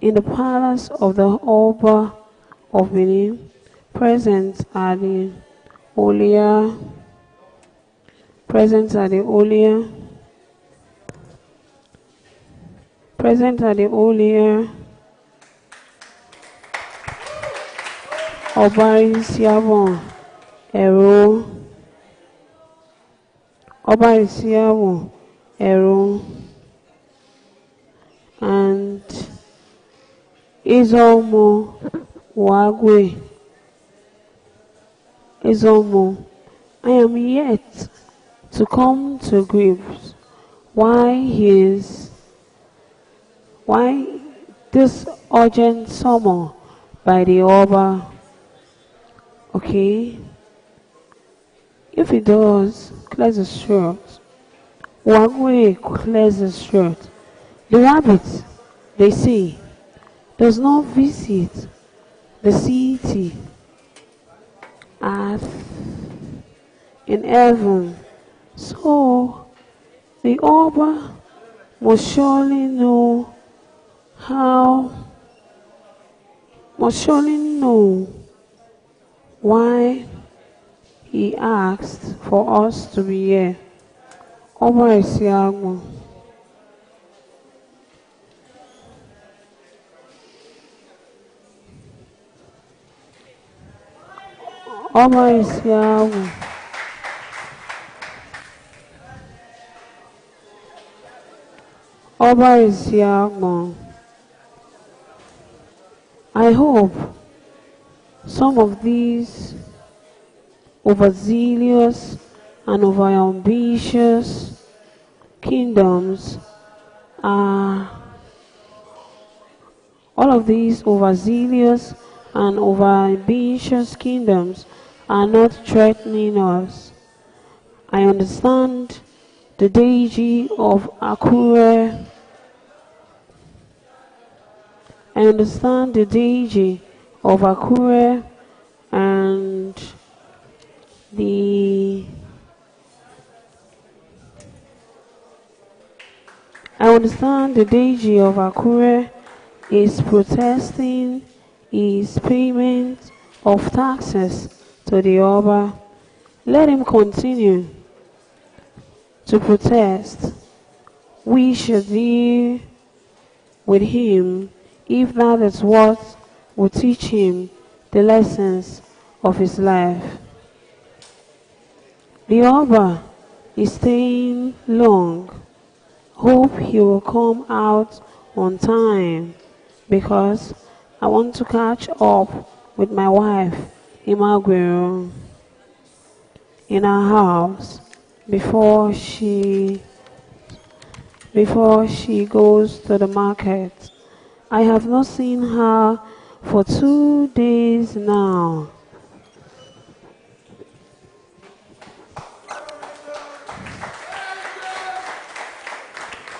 In the palace of the Oba of Benin, present are the Olia, present are the Olia, present are the Olia, Obarisiabon, Ero, Obarisiabon, Ero, and Izomo Wagwe. Izomo, I am yet to come to grips why this urgent summon by the Oba. Okay, if it does, clears his throat. Wagwe clears his throat. The rabbit, they say, does not visit the city in heaven. So the Oba must surely know why he asked for us to be here. Oba Isiagbo. Oba Isiagbo. Oba Isiagbo. I hope some of these overzealous and overambitious kingdoms are all of these overzealous and overambitious kingdoms are not threatening us. I understand the deity of Akure. I understand the deity of Akure and I understand the deity of Akure is protesting his payment of taxes to the Oba. Let him continue to protest. We should deal with him if that is what will teach him the lessons of his life. The Oba is staying long. Hope he will come out on time because I want to catch up with my wife, Imagwero, in our house before she goes to the market. I have not seen her for 2 days now.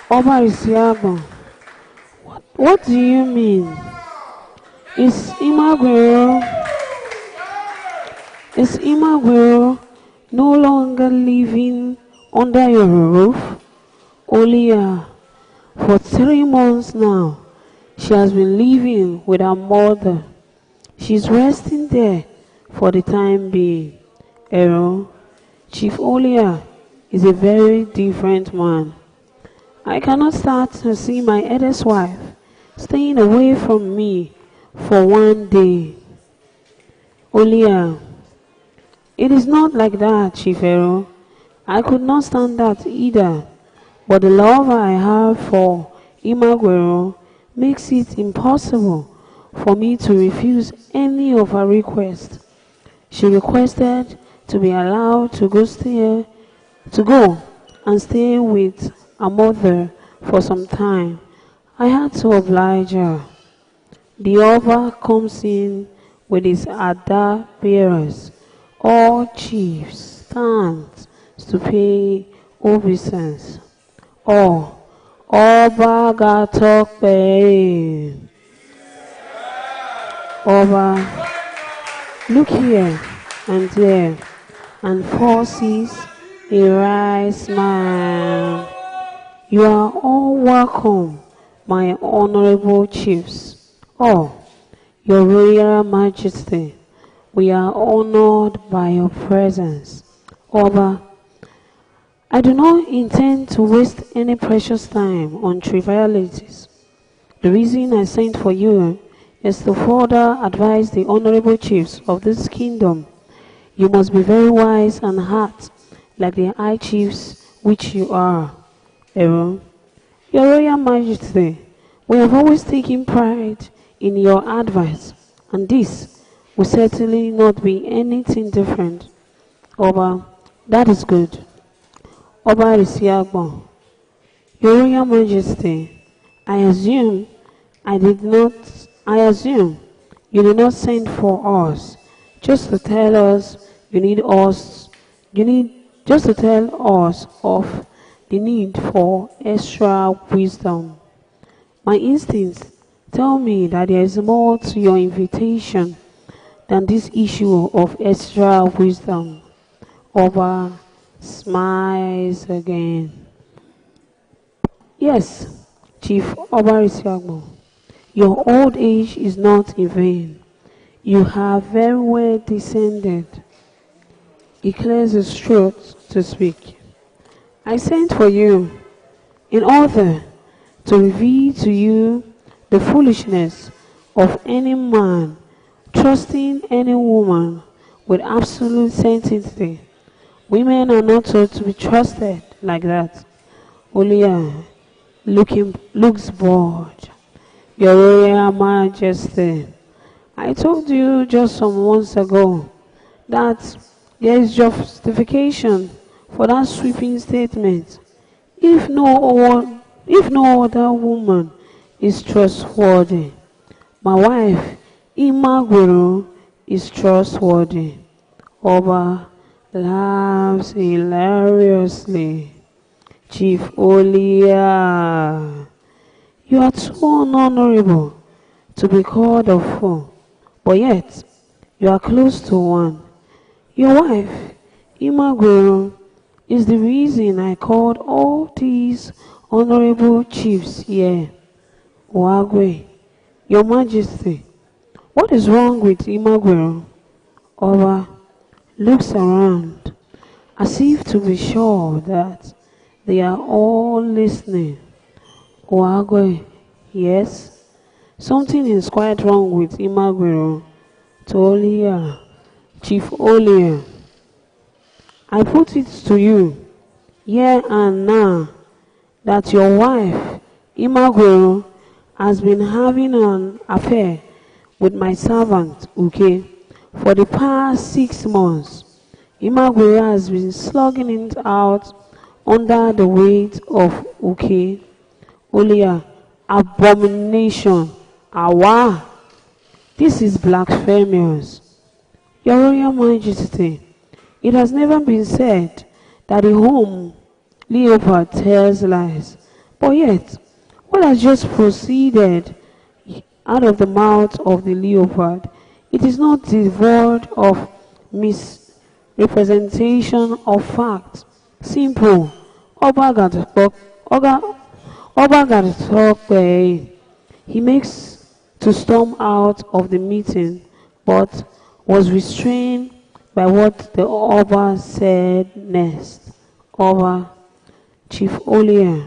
Oba Isiagbo, what do you mean? Is Imagwero no longer living under your roof? Olia, for 3 months now, she has been living with her mother. She's resting there for the time being. Ero, Chief Olia is a very different man. I cannot start to see my eldest wife staying away from me for 1 day. Olia, it is not like that, Chief Ero. I could not stand that either. But the love I have for Imagwero makes it impossible for me to refuse any of her requests. She requested to be allowed to go and stay with her mother for some time. I had to oblige her. The Oba comes in with his Ada bearers. All chiefs stand to pay obeisance. Oh, Oba Gatokpe. Oba, look here and there, and forces a rice man. You are all welcome, my honorable chiefs. Oh, Your Royal Majesty, we are honored by your presence. Oba, I do not intend to waste any precious time on trivialities. The reason I sent for you is to further advise the honorable chiefs of this kingdom. You must be very wise and hard, like the high chiefs which you are. Aaron, Your Royal Majesty, we have always taken pride in your advice, and this will certainly not be anything different. Oba, that is good. Oba Risiagbo, Your Royal Majesty, I assume I did not, I assume you did not send for us just to tell us you need, just to tell us of the need for extra wisdom. My instincts tell me that there is more to your invitation than this issue of extra wisdom. Oba smiles again. Yes, Chief Oba Risiagbo, your old age is not in vain. You have very well descended. He clears his throat to speak. I sent for you in order to reveal to you the foolishness of any man trusting any woman with absolute certainty. Women are not to be trusted like that. Olia looks bored. Your Royal Majesty, I told you just some months ago that there is justification for that sweeping statement. If no other woman is trustworthy, my wife, Imaguru, is trustworthy. Oba laughs hilariously. Chief Olia, you are too unhonorable to be called a fool, but yet you are close to one. Your wife, Imaguru, is the reason I called all these honorable chiefs here. Oagwe, Your Majesty, what is wrong with Imaguru? Oba looks around as if to be sure that they are all listening. Oagwe, yes, something is quite wrong with Imaguru. To Olia, Chief Olia, I put it to you, here and now, that your wife, Imaguru, has been having an affair with my servant, Uke, for the past 6 months. Imaguru has been slugging it out under the weight of Uke. Olia, abomination, awa, this is blasphemous. Your Royal Majesty, it has never been said that the home leopard tells lies, but yet what has just proceeded out of the mouth of the leopard, it is not devoid of misrepresentation of fact. Simple. Oba got to talk. He makes to storm out of the meeting, but was restrained by what the Oba said next. Oba, Chief Olia,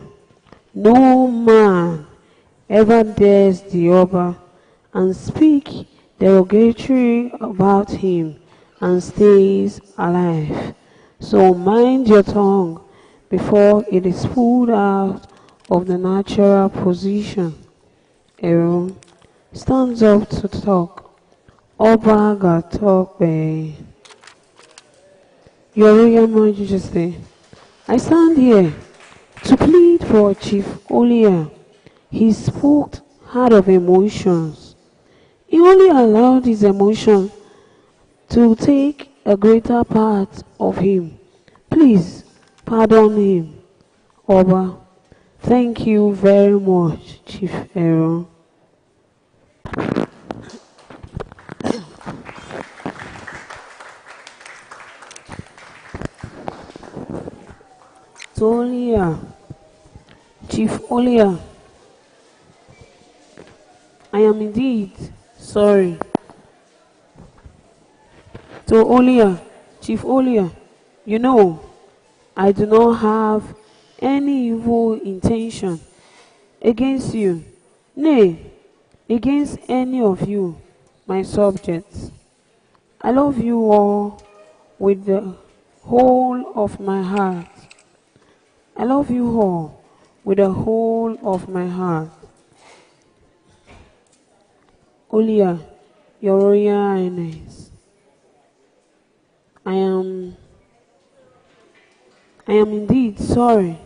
no man ever dares the Oba and speak derogatory about him and stays alive. So mind your tongue before it is pulled out of the natural position. Aaron stands up to talk. Oba got talk. Your Royal Majesty, I stand here to plead for Chief Olia. He spoke out of emotions. He only allowed his emotion to take a greater part of him. Please pardon him. Oba, thank you very much, Chief Aaron. To Olia, Chief Olia, I I am indeed sorry. To Olia, Chief Olia, you know, I do not have any evil intention against you, nay, against any of you, my subjects. I love you all with the whole of my heart. I love you all with the whole of my heart. Olia, Your Royal Highness, I am indeed sorry.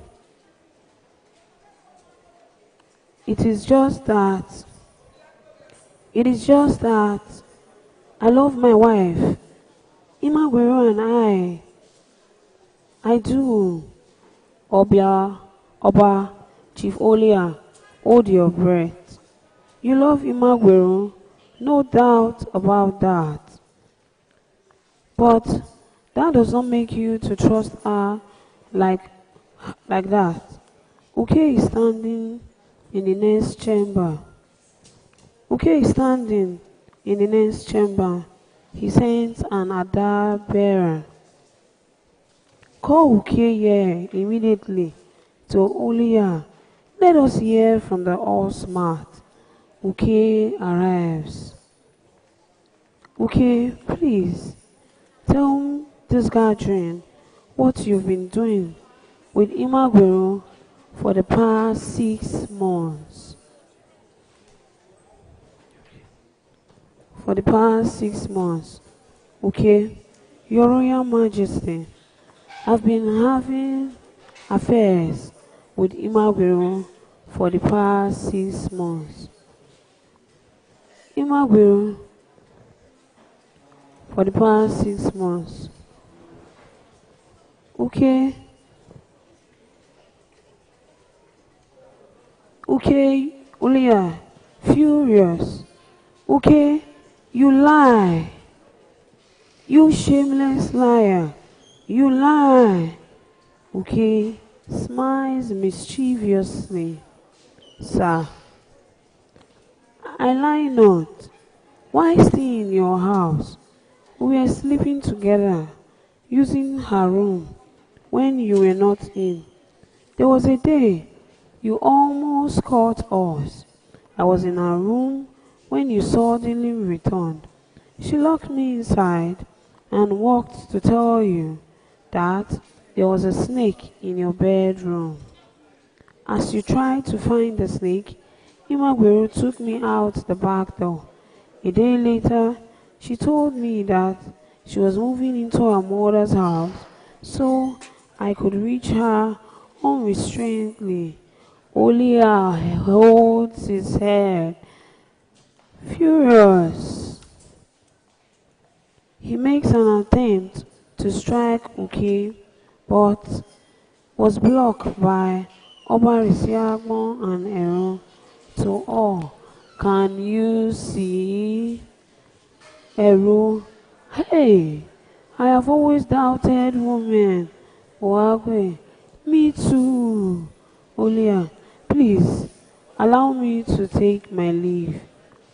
It is just that I love my wife, Imagwero, and I do. Oba, Chief Olia, hold your breath. You love Imagwero, no doubt about that. But that does not make you to trust her like that. Uke is standing in the next chamber. Uke is standing in the next chamber. He sends an Ada bearer. Call Uke here immediately to Olia. Let us hear from the all smart. Uke arrives. Uke, please tell this gathering what you've been doing with Imagwero for the past 6 months. For the past 6 months. Okay, Your Royal Majesty, I've been having affairs with Imagwero for the past 6 months. Imagwero for the past 6 months. Okay. Okay, Olia, furious. Okay, you lie. You shameless liar. You lie. Okay, smiles mischievously. Sir, I lie not. Why stay in your house? We were sleeping together, using her room, when you were not in. There was a day you almost caught us. I was in her room when you suddenly returned. She locked me inside and walked to tell you that there was a snake in your bedroom. As you tried to find the snake, Imagwero took me out the back door. A day later, she told me that she was moving into her mother's house so I could reach her unrestrainedly. Olia holds his head, furious. He makes an attempt to strike Uke, but was blocked by Osariemen and Aaron. To all, can you see? Aaron, hey, I have always doubted women. Wagwe, me too. Olia, please allow me to take my leave.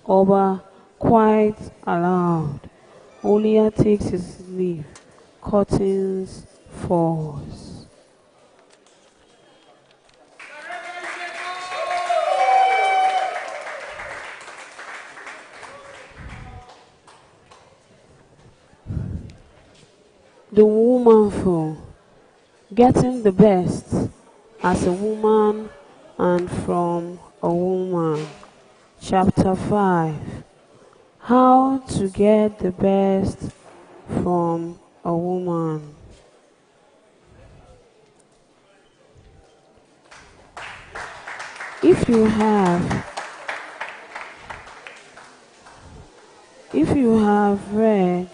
Oba, quite aloud. Olia takes his leave. Curtains falls. The womanful, getting the best as a woman and from a woman. Chapter 5. How to get the best from a woman. If you have read,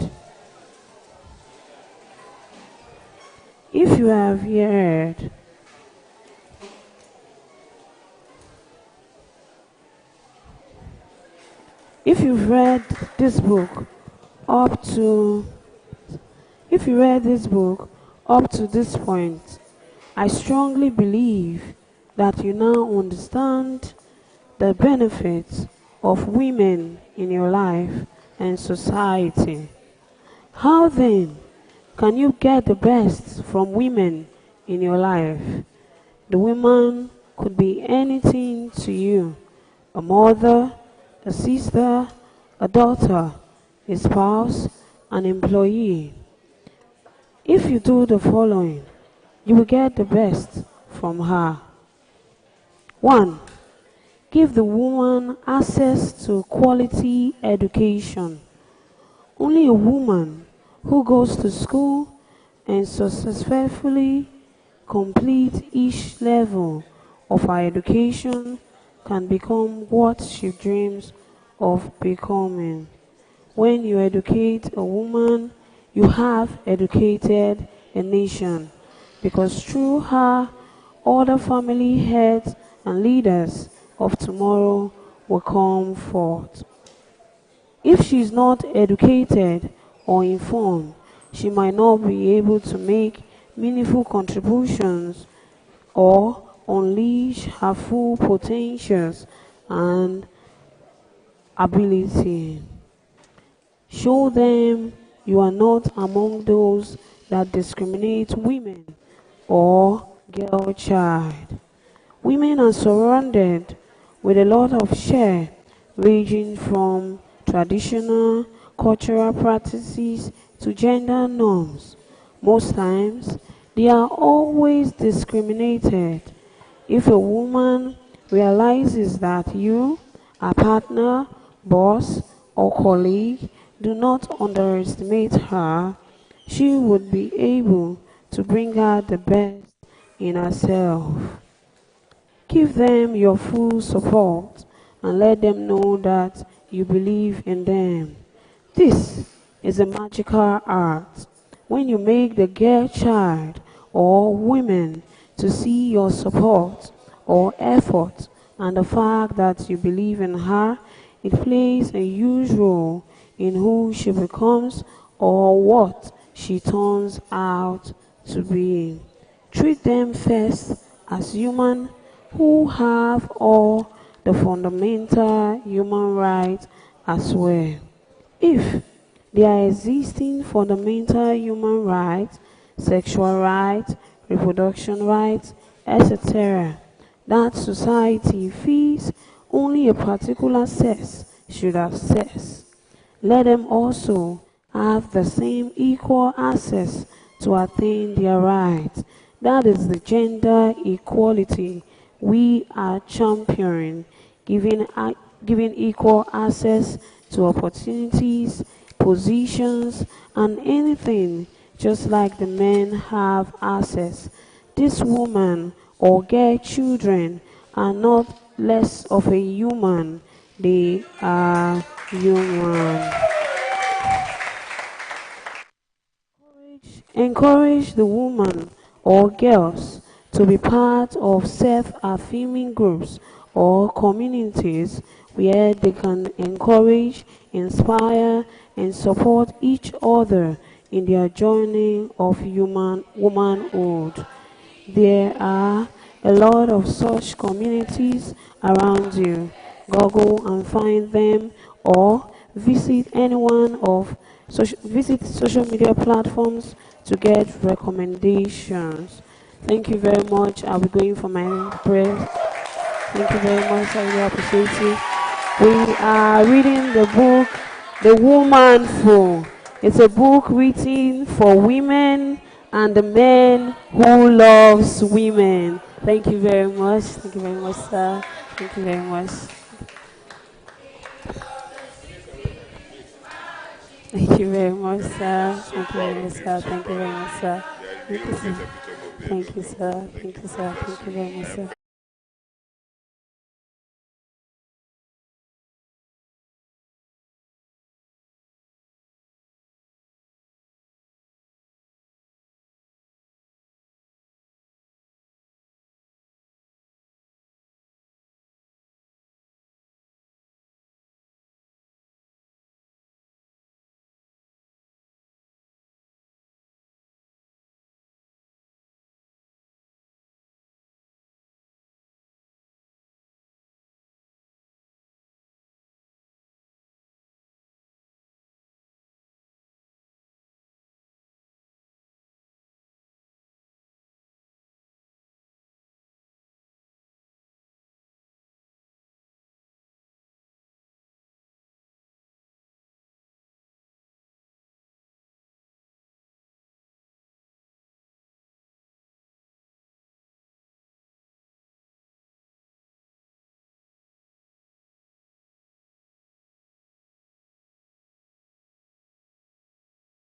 if you have heard, if you've read this book up to this point, I strongly believe that you now understand the benefits of women in your life and society. How then can you get the best from women in your life? The woman could be anything to you: a mother, a sister, a daughter, a spouse, an employee. If you do the following, you will get the best from her. 1. Give the woman access to quality education. Only a woman who goes to school and successfully completes each level of her education can become what she dreams of becoming. When you educate a woman, you have educated a nation, because through her, other family heads and leaders of tomorrow will come forth. If she is not educated or informed, she might not be able to make meaningful contributions or unleash her full potentials and ability. Show them you are not among those that discriminate women or girl child. Women are surrounded with a lot of share, ranging from traditional cultural practices to gender norms. Most times, they are always discriminated. If a woman realizes that you, a partner, boss, or colleague, do not underestimate her, she would be able to bring out the best in herself. Give them your full support and let them know that you believe in them. This is a magical art. When you make the girl child or women to see your support or effort and the fact that you believe in her, it plays a huge role in who she becomes or what she turns out to be. Treat them first as human who have all the fundamental human rights as well. If there are existing fundamental human rights, sexual rights, reproduction rights, etc., that society feels only a particular sex should access, let them also have the same equal access to attain their rights. That is the gender equality we are championing, giving equal access to opportunities, positions, and anything, just like the men have access. This woman or girl children are not less of a human, they are human. Encourage the woman or girls to be part of self-affirming groups or communities where they can encourage, inspire, and support each other in their journey of womanhood. There are a lot of such communities around you. Google and find them, or visit visit social media platforms to get recommendations. Thank you very much. I'll be going for my prayer. Thank you very much. I really appreciate it. We are reading the book, The Woman Fool. It's a book written for women and the men who loves women. Thank you very much. Thank you very much, sir. Thank you very much. Thank you very much, sir. Thank you very much, sir. Thank you very much, sir. Thank you, sir. Thank you, sir. Thank you, sir. Thank you very much, sir.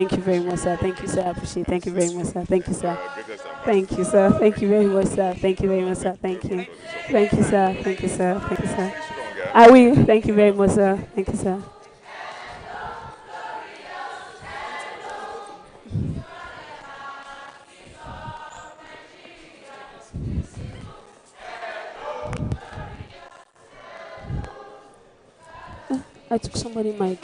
Thank you very much, sir. Thank you, sir. I appreciate it. Thank you very much, sir. Thank you, sir. Greatest Thank you, ambassador. sir. Thank you very much, sir. Thank you very much, sir. Thank Thank you you. for the support. Thank you, sir. Thank you, sir. Thank you, sir. Be stronger. I will. Thank you very much, sir. Thank you, sir. I took somebody mic.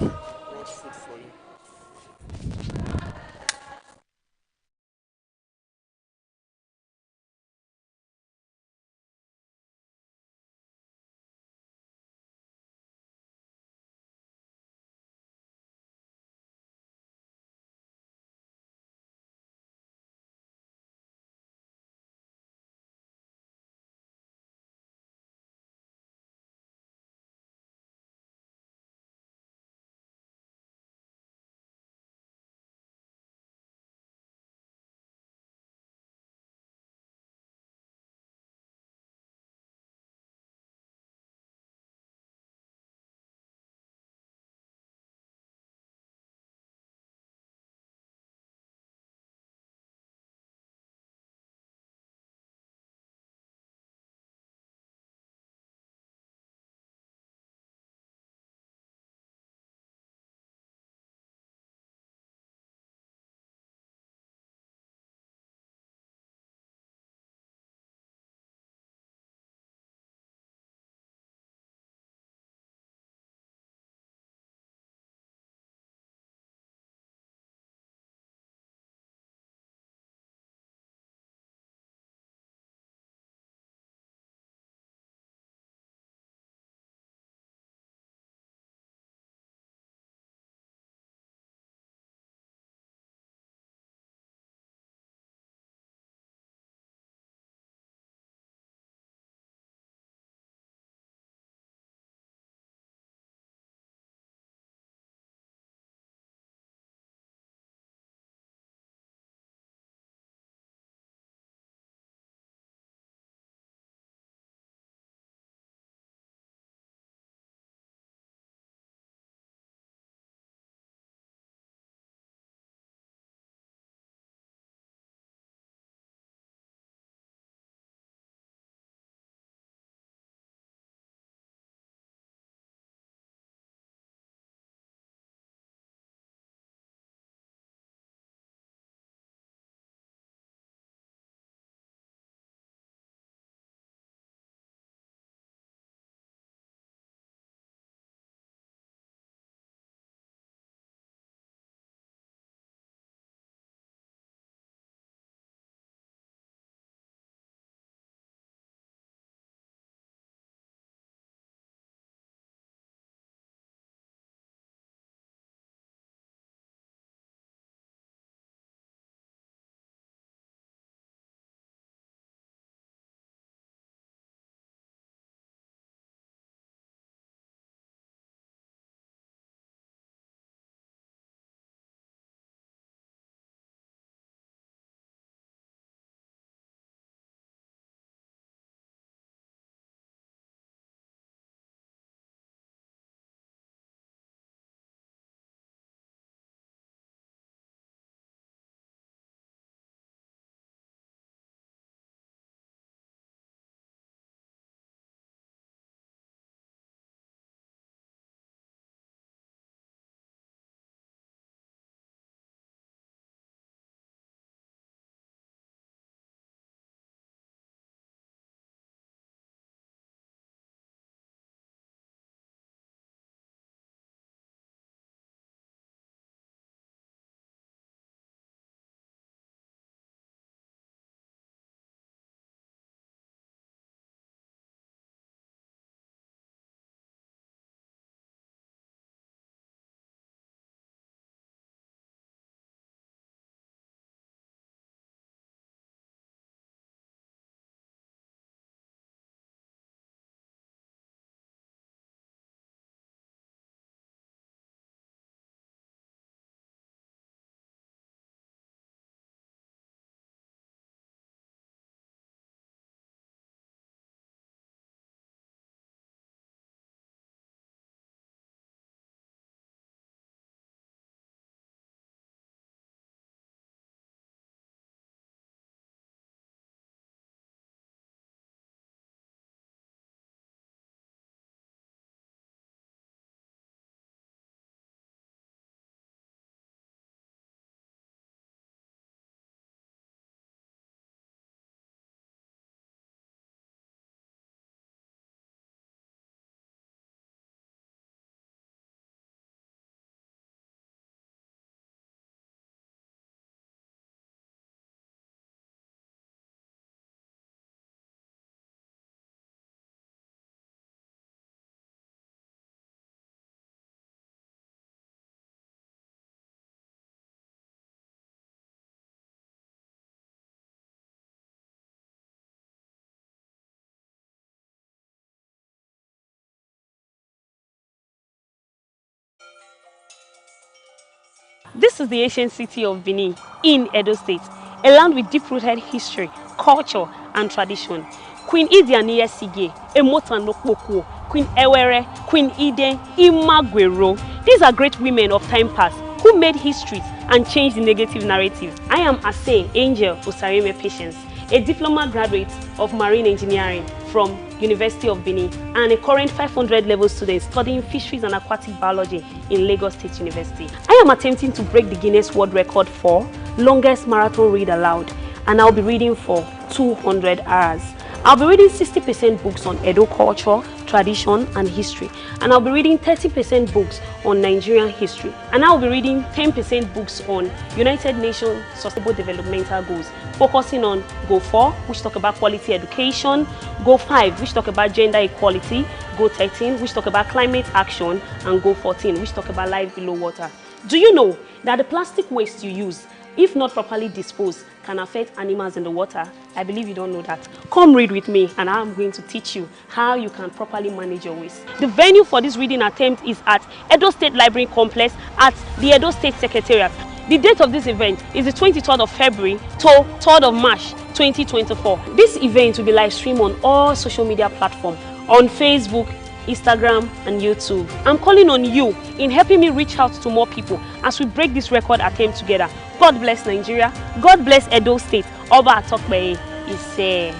This is the ancient city of Benin in Edo State, a land with deep-rooted history, culture, and tradition. Queen Idiania Sige, Emotanokpokwo, Queen Ewere, Queen Iden, Imagwero. These are great women of time past who made histories and changed the negative narrative. I am Asein Angel Osariemen, a diploma graduate of marine engineering from University of Benin and a current 500 level student studying fisheries and aquatic biology in Lagos State University. I am attempting to break the Guinness World Record for longest marathon read aloud, and I'll be reading for 200 hours. I'll be reading 60% books on Edo culture, tradition, and history, and I'll be reading 30% books on Nigerian history, and I'll be reading 10% books on United Nations Sustainable Developmental Goals, focusing on Goal 4, which talk about quality education, Goal 5, which talk about gender equality, Goal 13, which talk about climate action, and Goal 14, which talk about life below water. Do you know that the plastic waste you use, if not properly disposed, can affect animals in the water? I believe you don't know that. Come read with me and I'm going to teach you how you can properly manage your waste. The venue for this reading attempt is at Edo State Library Complex at the Edo State Secretariat. The date of this event is the 23rd of February to 3rd of March 2024. This event will be live streamed on all social media platforms, on Facebook, Instagram, and YouTube. I'm calling on you in helping me reach out to more people as we break this record attempt together. God bless Nigeria. God bless Edo State. Oba Atokbeye is here.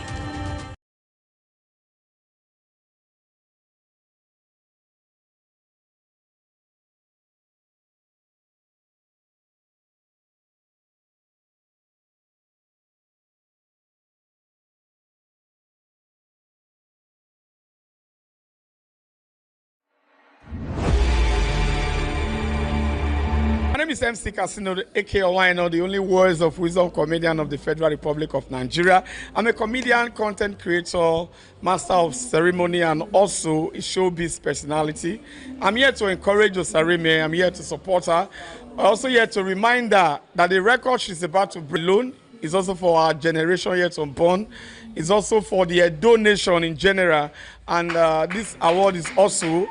My name is MC Casino, aka Wino, the only words of wisdom comedian of the Federal Republic of Nigeria. I'm a comedian, content creator, master of ceremony, and also a showbiz personality. I'm here to encourage Osariemen. I'm here to support her. I'm also here to remind her that the record she's about to break alone is also for our generation yet unborn. It's also for the Edo nation in general. And this award is also,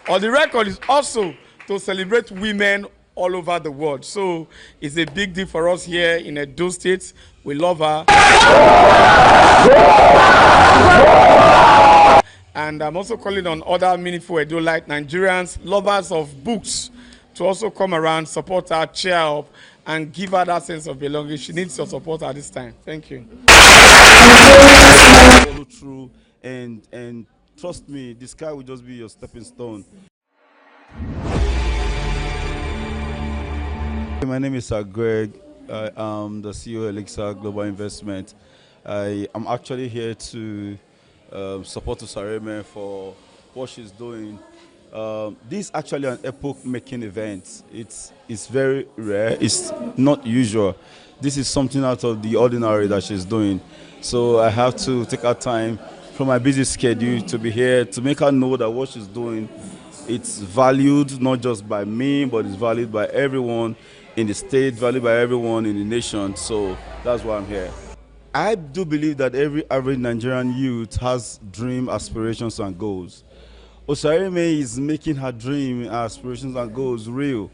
or the record is also to celebrate women all over the world. So it's a big deal for us here in Edo State. We love her. And I'm also calling on other meaningful Edo-like Nigerians, lovers of books, to also come around, support her, cheer up, and give her that sense of belonging. She needs your support at this time. Thank you. Follow through and trust me, the sky will just be your stepping stone. My name is Sir Greg. I am the CEO of Elixir Global Investment. I am actually here to support Osariemen for what she's doing. This is actually an epoch-making event. It's very rare. It's not usual. This is something out of the ordinary that she's doing. So I have to take out time from my busy schedule to be here to make her know that what she's doing, it's valued not just by me, but it's valued by everyone in the state, valued by everyone in the nation. So that's why I'm here. I do believe that every average Nigerian youth has dream, aspirations, and goals. Osariemen is making her dream, aspirations, and goals real.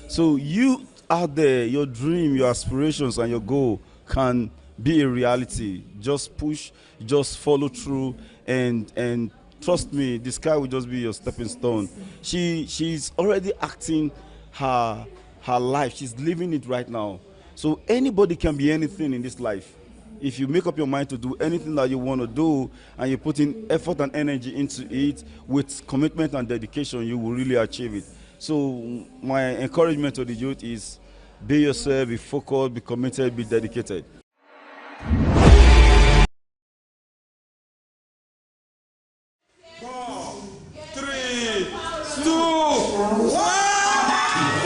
So you out there, your dream, your aspirations, and your goal can be a reality. Just push, just follow through, and trust me, the sky will just be your stepping stone. She's already acting her life. She's living it right now. So anybody can be anything in this life. If you make up your mind to do anything that you want to do and you put in effort and energy into it with commitment and dedication, you will really achieve it. So my encouragement to the youth is be yourself, be focused, be committed, be dedicated.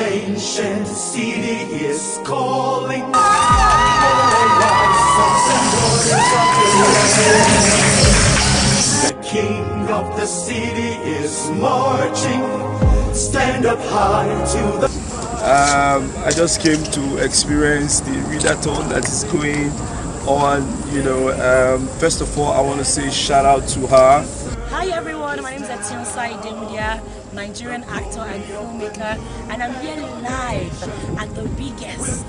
Ancient city is calling. The king of the city is marching. Stand up high to the. I just came to experience the readathon that is going on. First of all, I want to say shout out to her. Hi everyone, my name is Asein Angel Nigerian actor and filmmaker, and I'm here live at the biggest,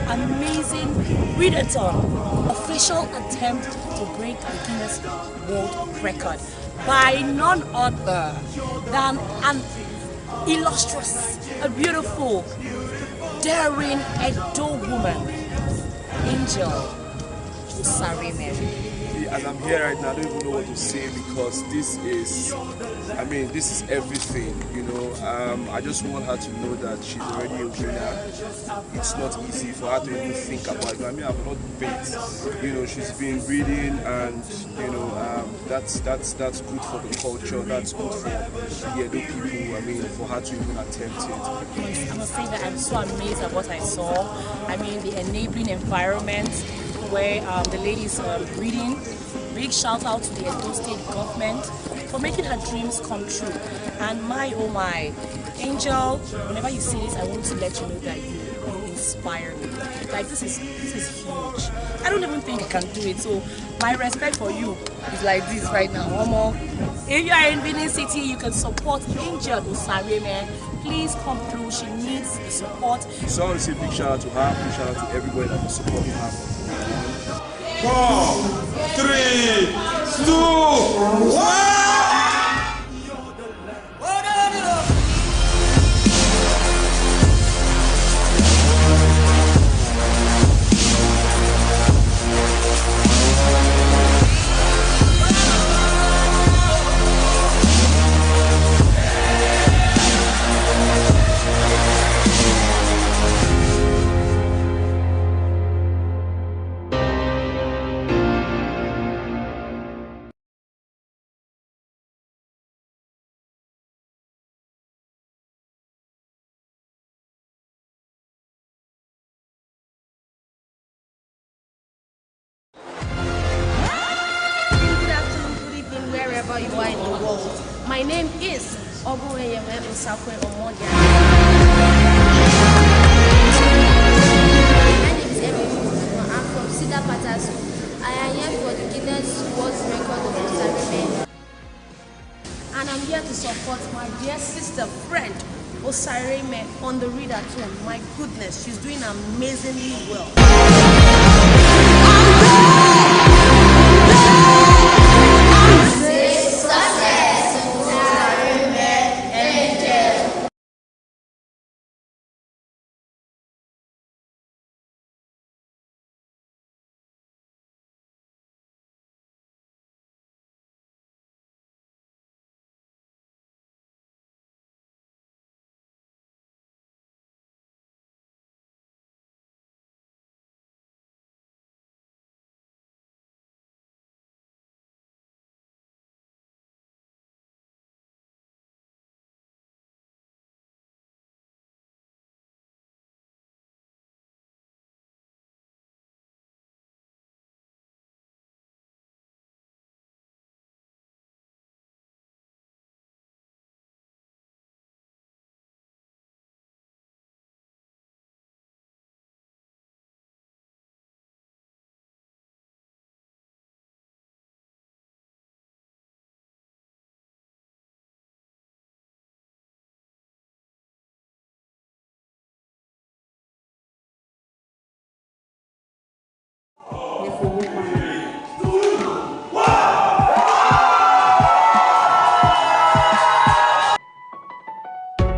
amazing readathon, official attempt to break the Guinness World Record by none other than an illustrious, a beautiful, daring Edo woman, Angel Osariemen. As I'm here right now, I don't even know what to say because this is everything, you know. I just want her to know that she's already a winner. It's not easy for her to even think about it. I mean, I've not baked, you know, she's been reading and, you know, that's good for the culture, that's good for the Edo people, I mean, for her to even attempt it. I must say that I'm so amazed at what I saw. I mean, the enabling environment where the lady's reading. Big shout out to the Edo State government for making her dreams come true. And my oh my, Angel, whenever you see this, I want to let you know that you inspire me. Like this is huge. I don't even think I can do it. So my respect for you is like this right now. Omo, if you are in Benin City, you can support Angel Osariemen. Please come through. She needs the support. So I want to say big shout out to her, big shout out to everybody that is supporting her. 4, 3, 2, 1. Wherever you are in the world. My name is Osariemen Osariemen. My name is Emily. I'm from Cedar Patas. I am here for the Guinness World Record of Osariemen. And I'm here to support my dear sister, friend, Osariemen on the readathon. My goodness, she's doing amazingly well.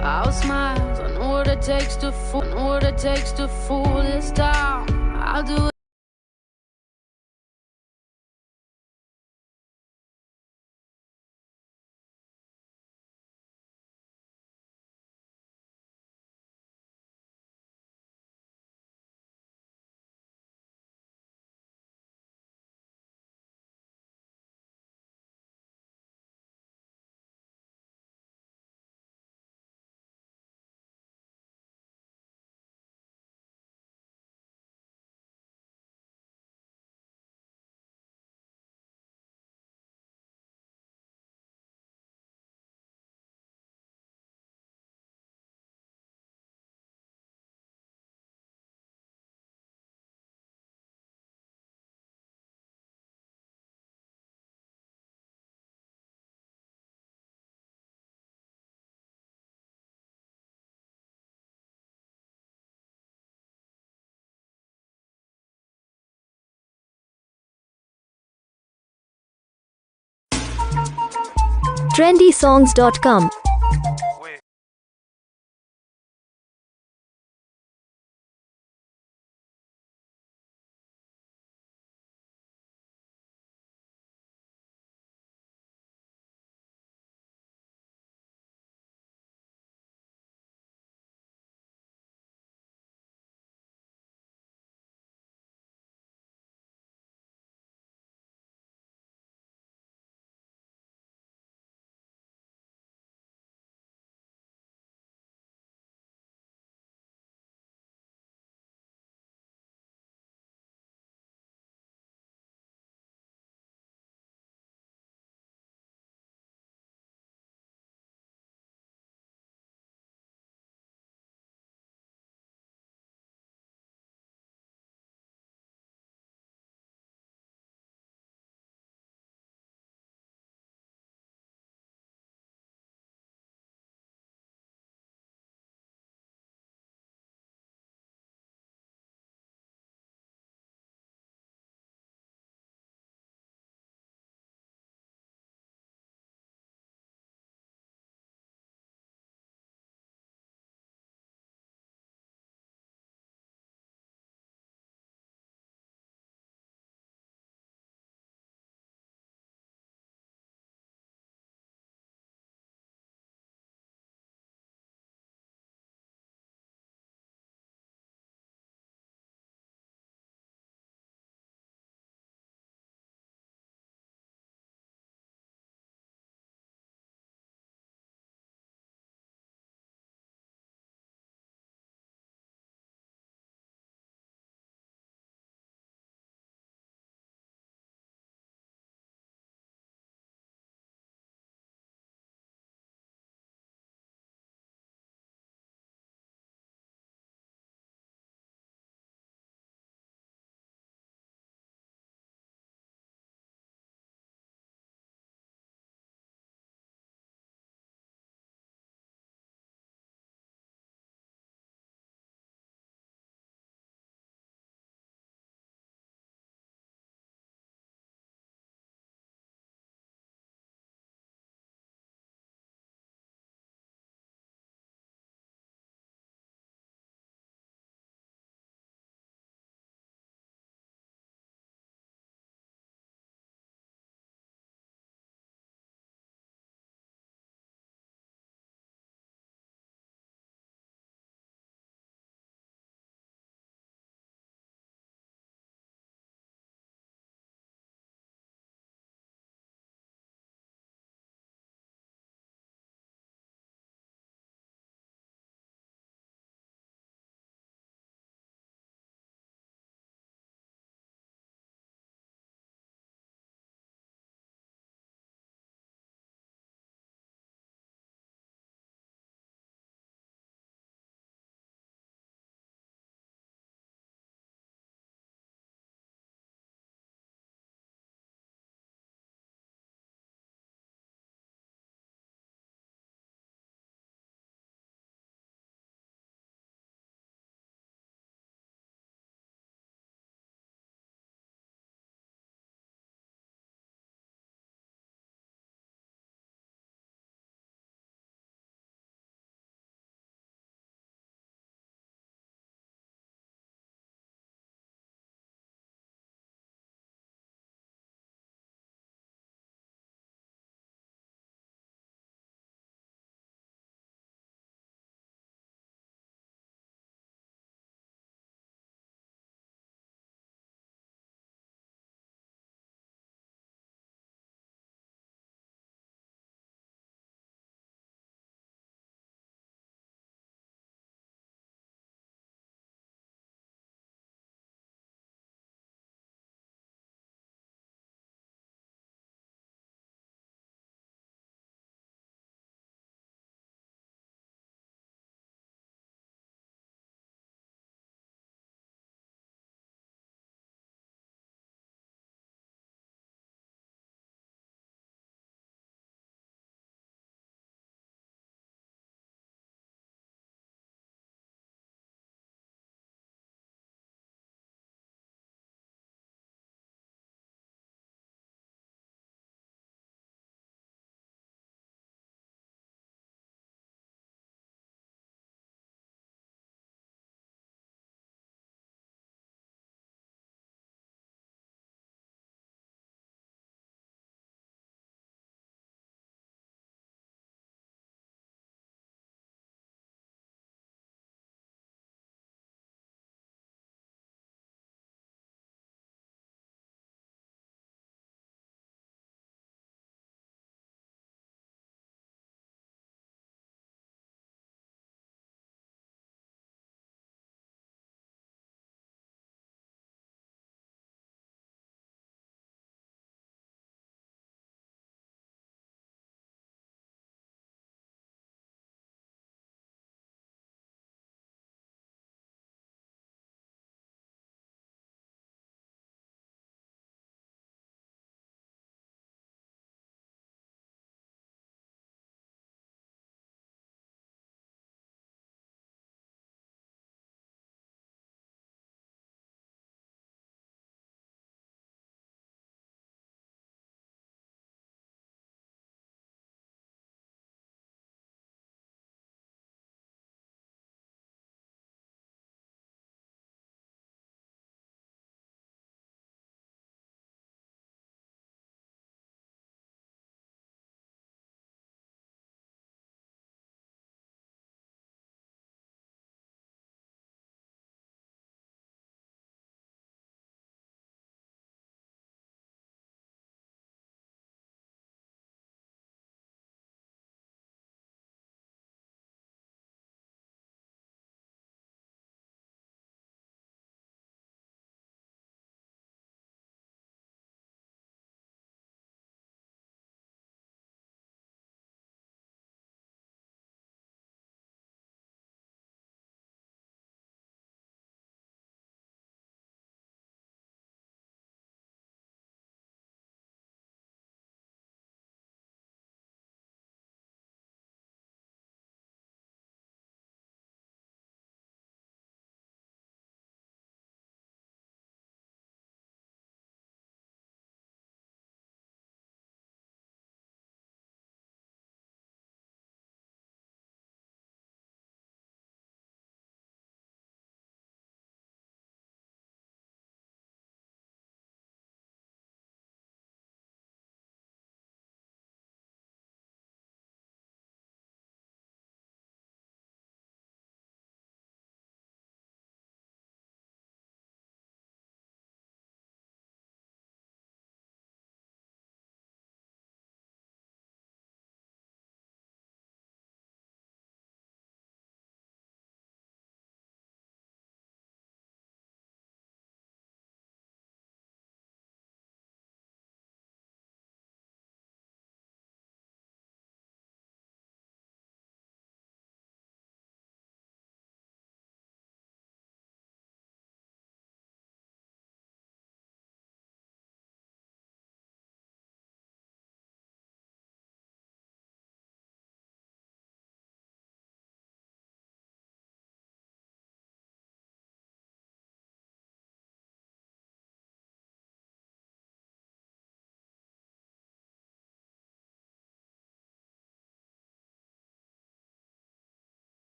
I'll smile. I know what it takes to fool this town. I'll do it. trendysongs.com.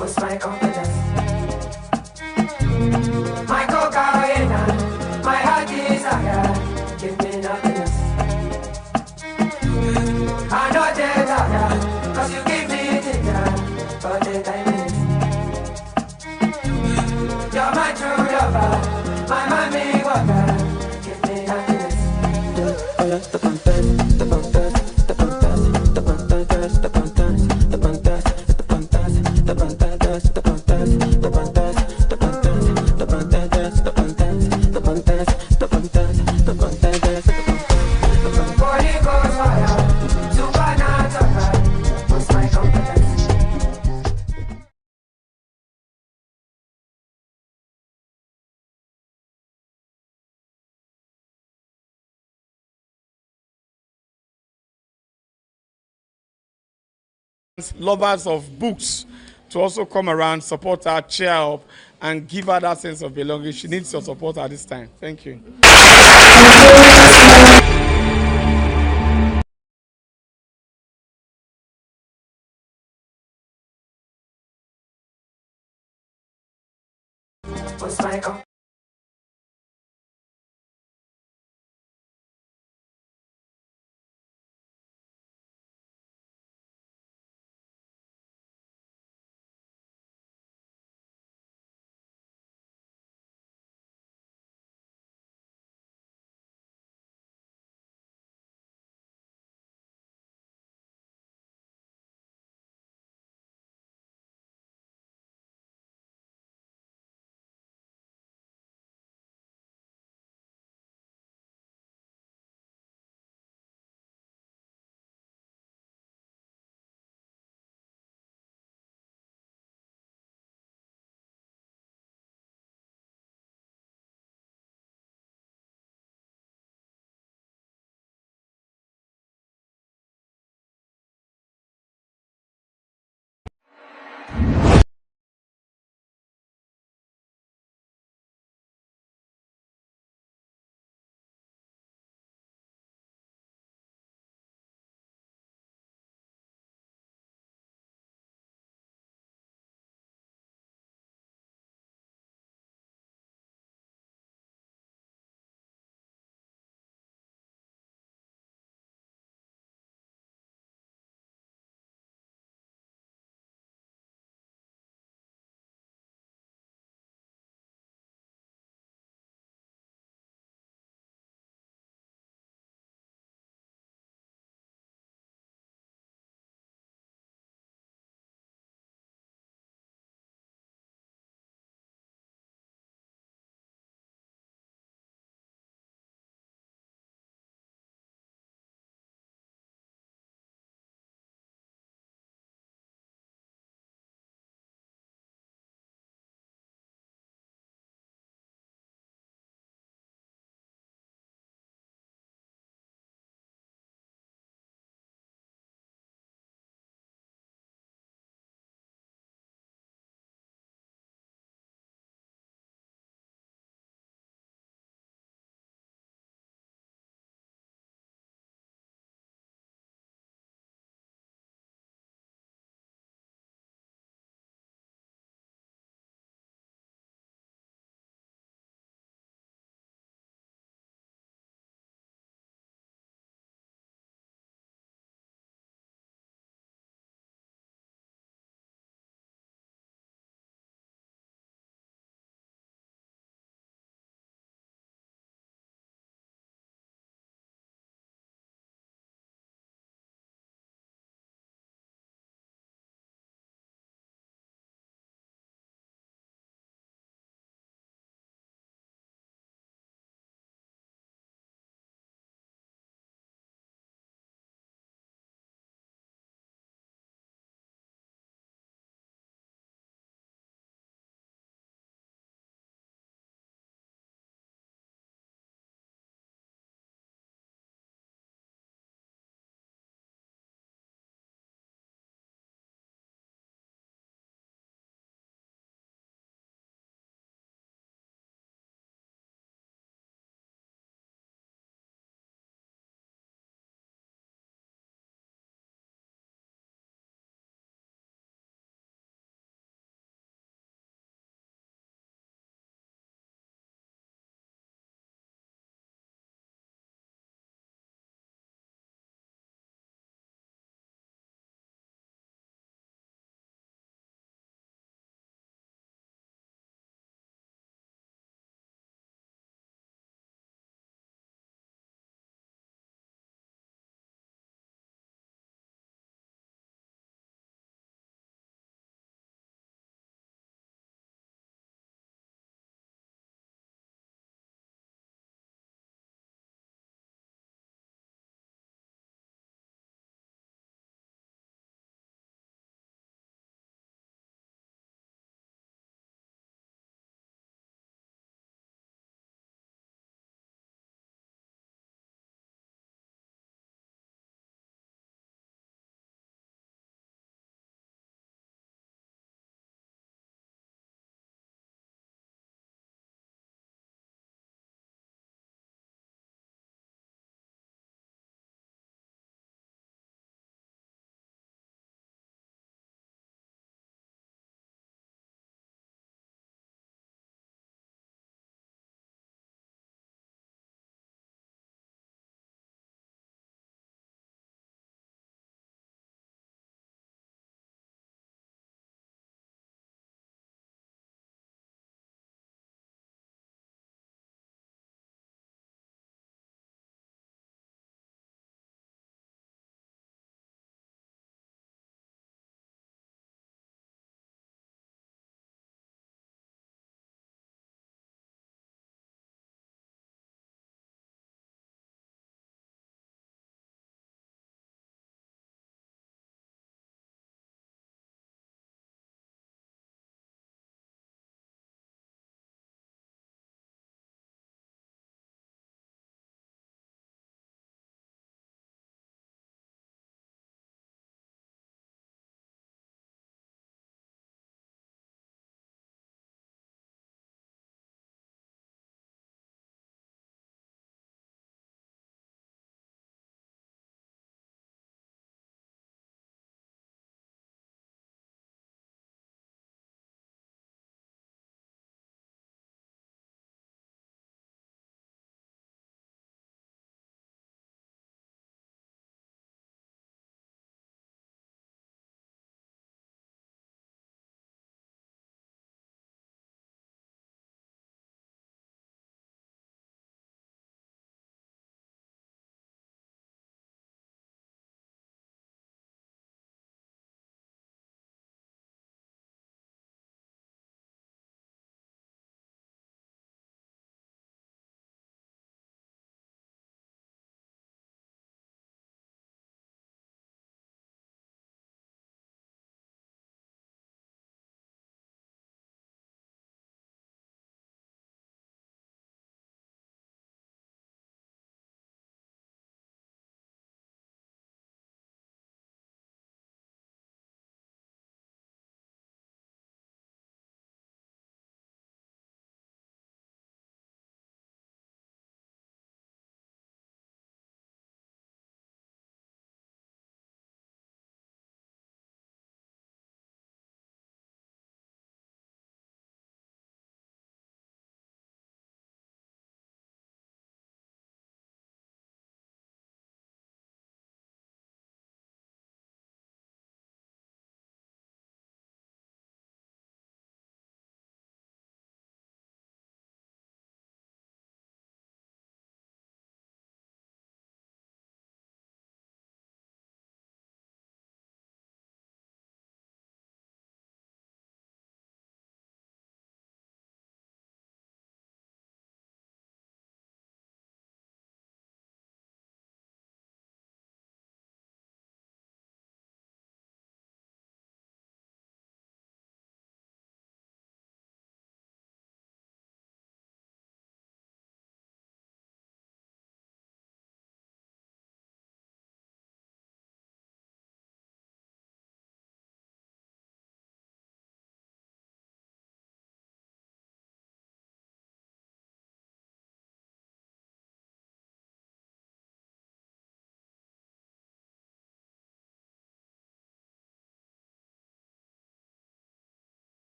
was my confidence. My cocaine, my heart desire, give me happiness. I know desire, cause you give me ginger for the time. You're my true lover, my mommy water, give me happiness. The pantas, the pantas, the pantas, the pantas, the pantas, the pantas, the pantas, the pantas, the pantas, the pantas, the pantas, the pantas, the pantas, the pantas, the pantas, the pantas, the Holy Ghost fire, supernatural, was my competence. Lovers of books to also come around, support her, cheer up, and give her that sense of belonging. She needs your support at this time. Thank you. Was my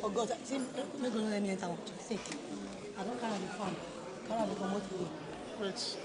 forgot. See, make God let me enter watch. See, I don't carry the phone. Carry the phone. Wait.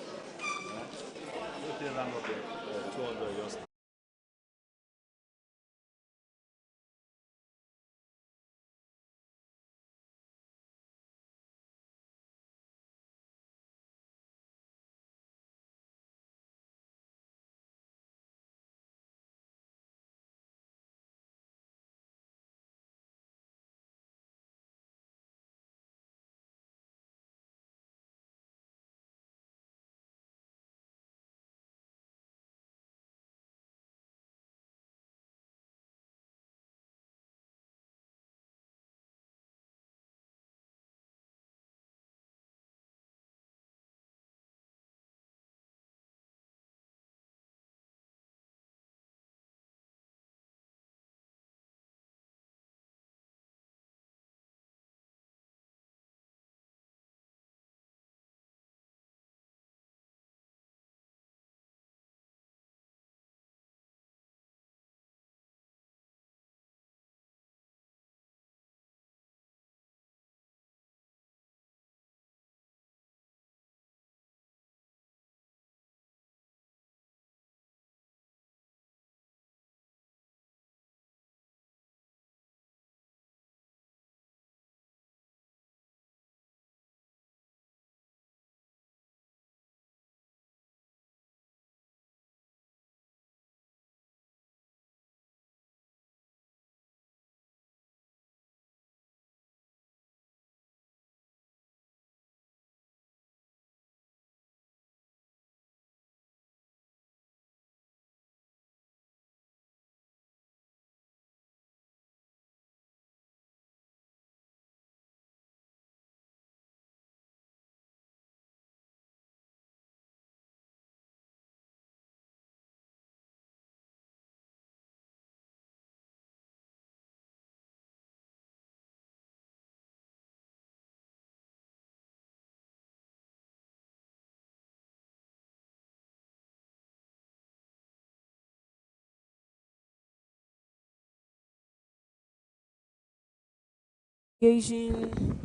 engaging,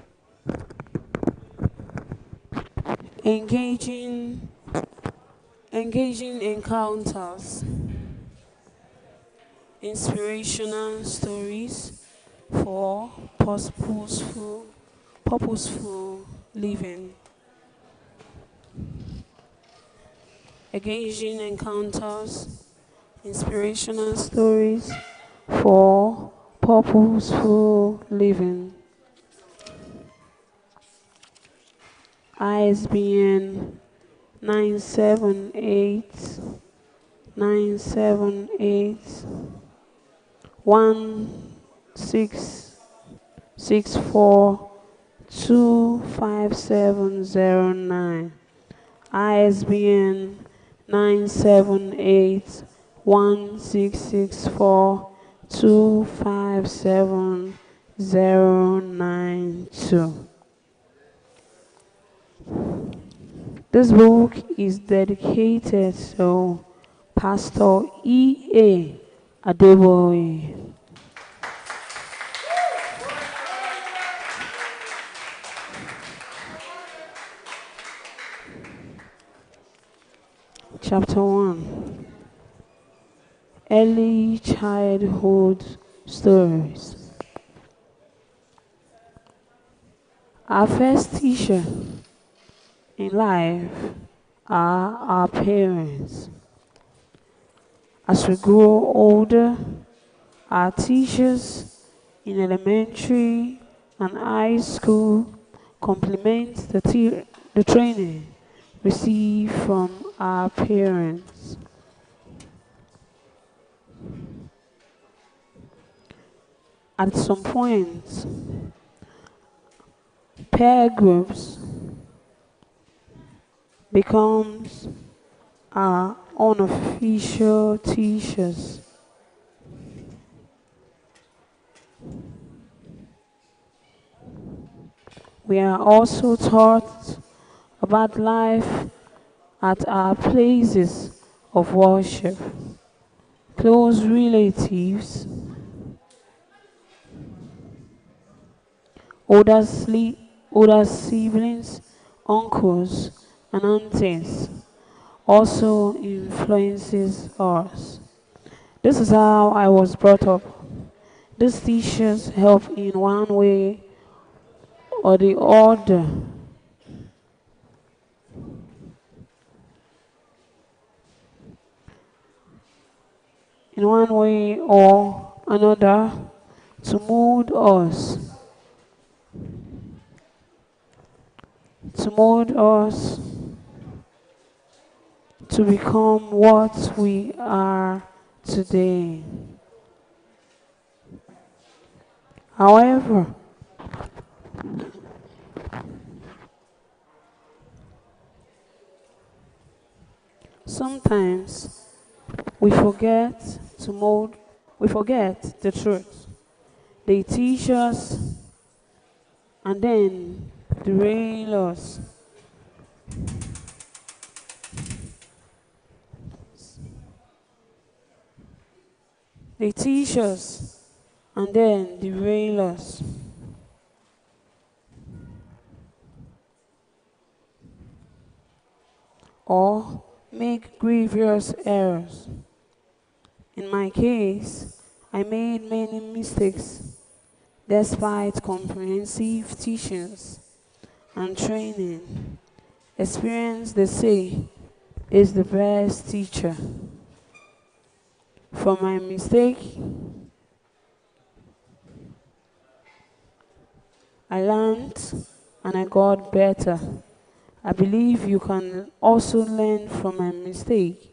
engaging, engaging encounters, inspirational stories for purposeful living. Engaging encounters, inspirational stories for purposeful living. ISBN 978 1664 25709. ISBN 978-1664-257092. This book is dedicated to Pastor E.A. Adeboye. Chapter 1. Early Childhood Stories. Our first teacher in life are our parents. As we grow older, our teachers in elementary and high school complement the training received from our parents. At some point, peer groups becomes our unofficial teachers. We are also taught about life at our places of worship, close relatives, older, older siblings, uncles, and aunties also influences us. This is how I was brought up. These teachers help in one way or the other. In one way or another to mold us, to mold us to become what we are today. However, sometimes we forget to mold, we forget the truth. They teach us and then derail us. They teach us and then derail us. Or make grievous errors. In my case, I made many mistakes despite comprehensive teachings and training. Experience, they say, is the best teacher. From my mistake, I learned and I got better. I believe you can also learn from my mistake.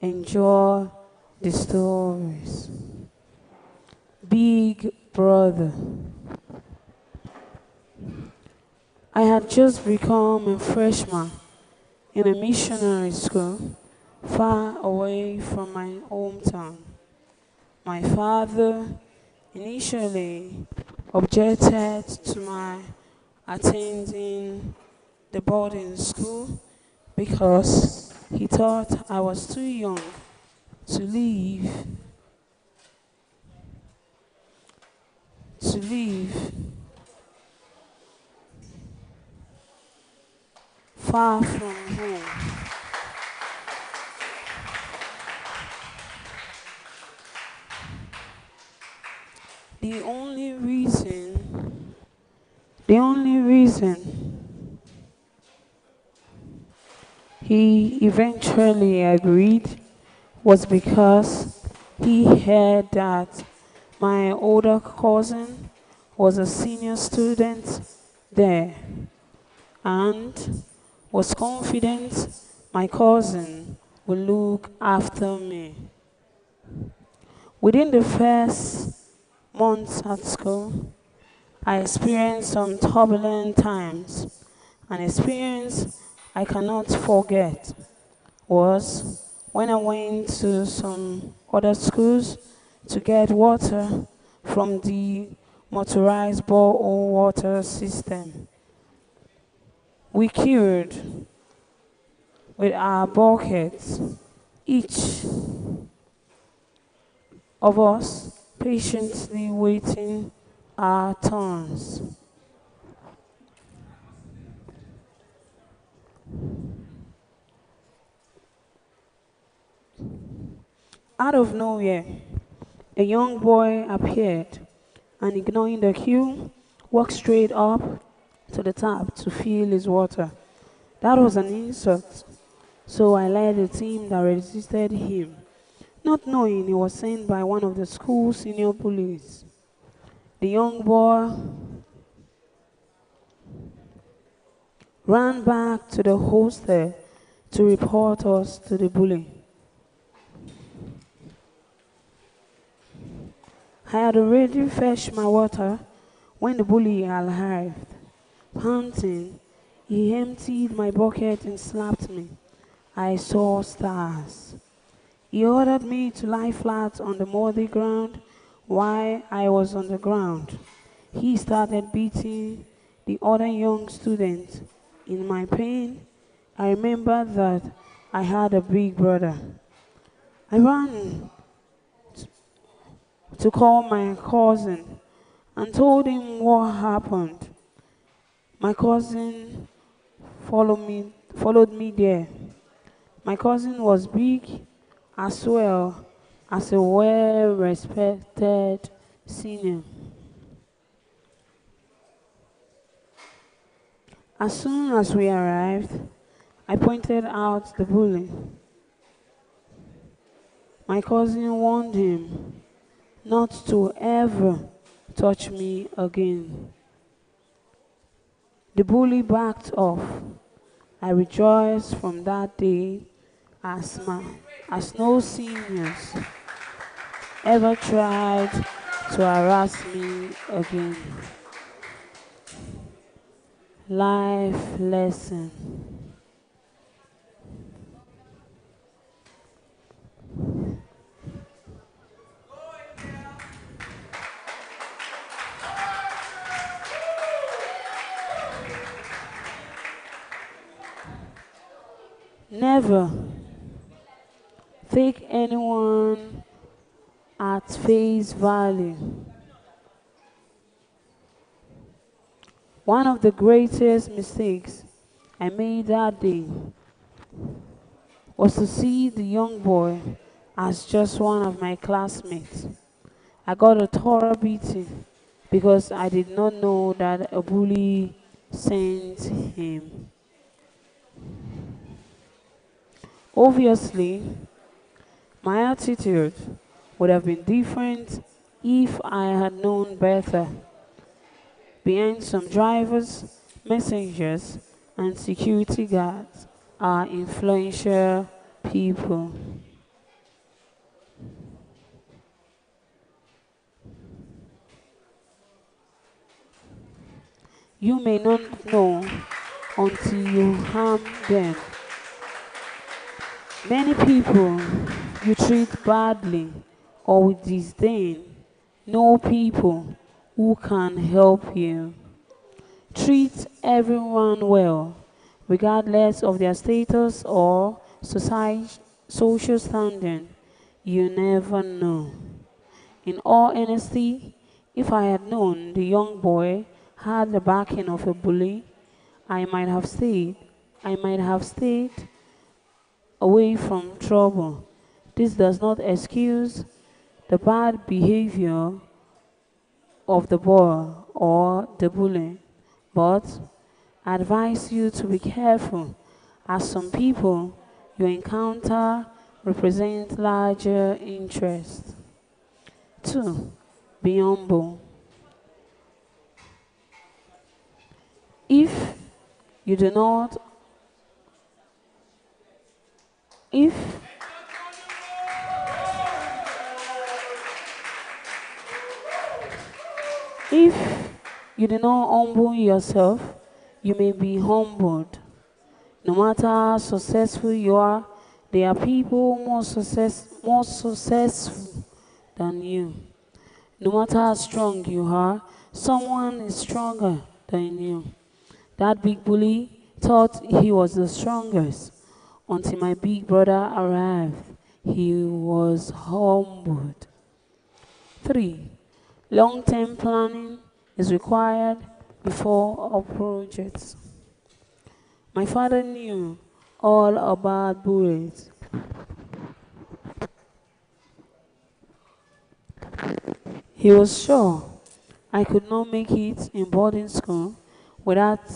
Enjoy the stories. Big brother. I had just become a freshman in a missionary school far away from my hometown. My father initially objected to my attending the boarding school because he thought I was too young to live far from home. The only reason he eventually agreed was because he heard that my older cousin was a senior student there and was confident my cousin would look after me. Within the first months at school, I experienced some turbulent times. An experience I cannot forget was when I went to some other schools to get water from the motorized borehole water system. We queued with our buckets, each of us patiently waiting our turns. Out of nowhere, a young boy appeared and, ignoring the queue, walked straight up to the tap to fill his water. That was an insult, so I led the team that resisted him, not knowing he was sent by one of the school's senior bullies. The young boy ran back to the hostel to report us to the bully. I had already fetched my water when the bully arrived. Panting, he emptied my bucket and slapped me. I saw stars. He ordered me to lie flat on the muddy ground while I was on the ground. He started beating the other young students. In my pain, I remembered that I had a big brother. I ran to call my cousin and told him what happened. My cousin followed me there. My cousin was big as well as a well-respected senior. As soon as we arrived, I pointed out the bully. My cousin warned him not to ever touch me again. The bully backed off. I rejoiced from that day as no seniors ever tried to harass me again. Life lesson. Never take anyone at face value. One of the greatest mistakes I made that day was to see the young boy as just one of my classmates. I got a thorough beating because I did not know that a bully sent him. Obviously, my attitude would have been different if I had known better. Behind some drivers, messengers, and security guards are influential people. You may not know until you harm them. Many people you treat badly or with disdain know people who can help you. Treat everyone well, regardless of their status or social standing. You never know. In all honesty, if I had known the young boy had the backing of a bully, I might have stayed away from trouble. This does not excuse the bad behavior of the boy or the bully, but I advise you to be careful, as some people you encounter represent larger interests. 2. Be humble. If you do not if you do not humble yourself, you may be humbled. No matter how successful you are, there are people more successful than you. No matter how strong you are, someone is stronger than you. That big bully thought he was the strongest until my big brother arrived. He was humbled. 3. Long-term planning is required before a project. My father knew all about bullets. He was sure I could not make it in boarding school without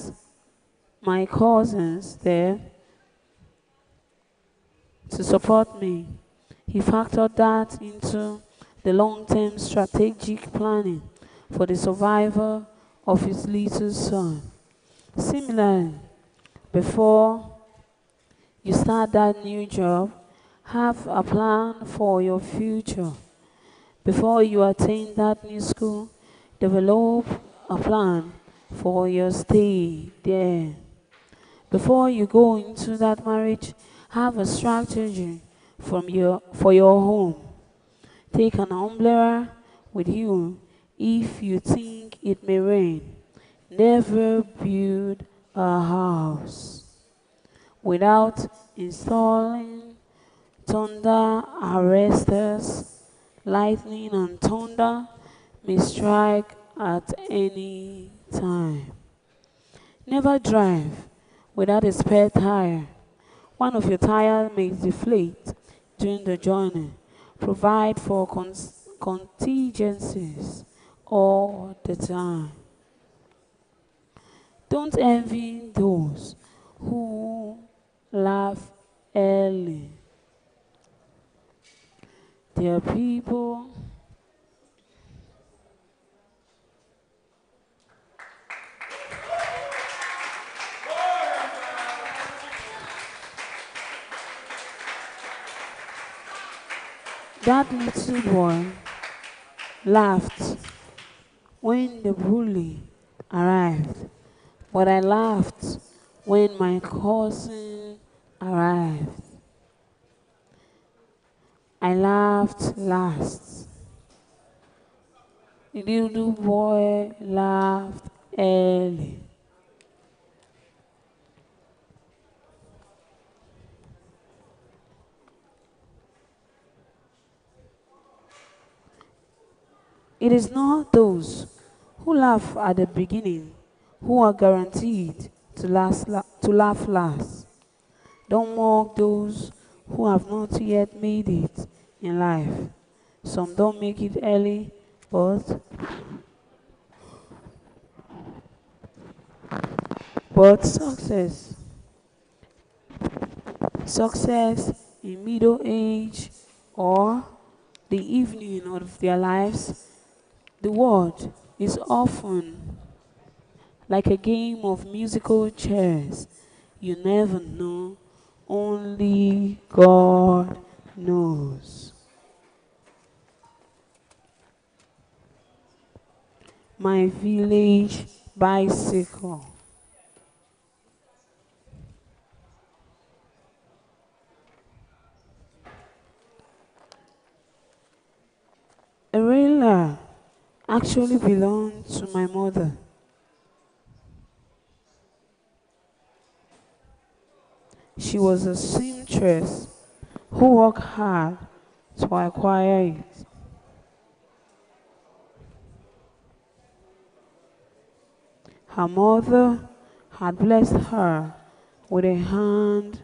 my cousins there to support me. He factored that into the long-term strategic planning for the survival of his little son. Similarly, before you start that new job, have a plan for your future. Before you attend that new school, develop a plan for your stay there. Before you go into that marriage, have a strategy for your home. Take an umbrella with you if you think it may rain. Never build a house without installing thunder arresters. Lightning and thunder may strike at any time. Never drive without a spare tire. One of your tires may deflate during the journey. Provide for contingencies all the time. Don't envy those who laugh early. There are people that little boy laughed when the bully arrived, but I laughed when my cousin arrived. I laughed last. The little boy laughed early. It is not those who laugh at the beginning who are guaranteed to laugh last. Don't mock those who have not yet made it in life. Some don't make it early, but success in middle age or the evening of their lives, the world is often like a game of musical chairs. You never know, only God knows. My village bicycle. A railer actually belonged to my mother. She was a seamstress who worked hard to acquire it. Her mother had blessed her with a hand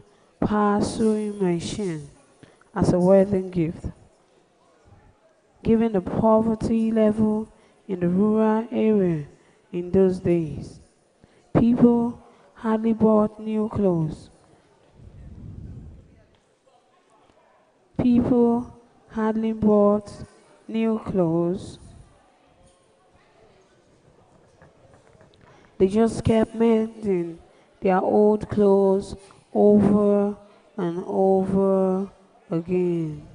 sewing machine as a wedding gift. Given the poverty level in the rural area in those days, people hardly bought new clothes. People hardly bought new clothes. They just kept mending their old clothes over and over again.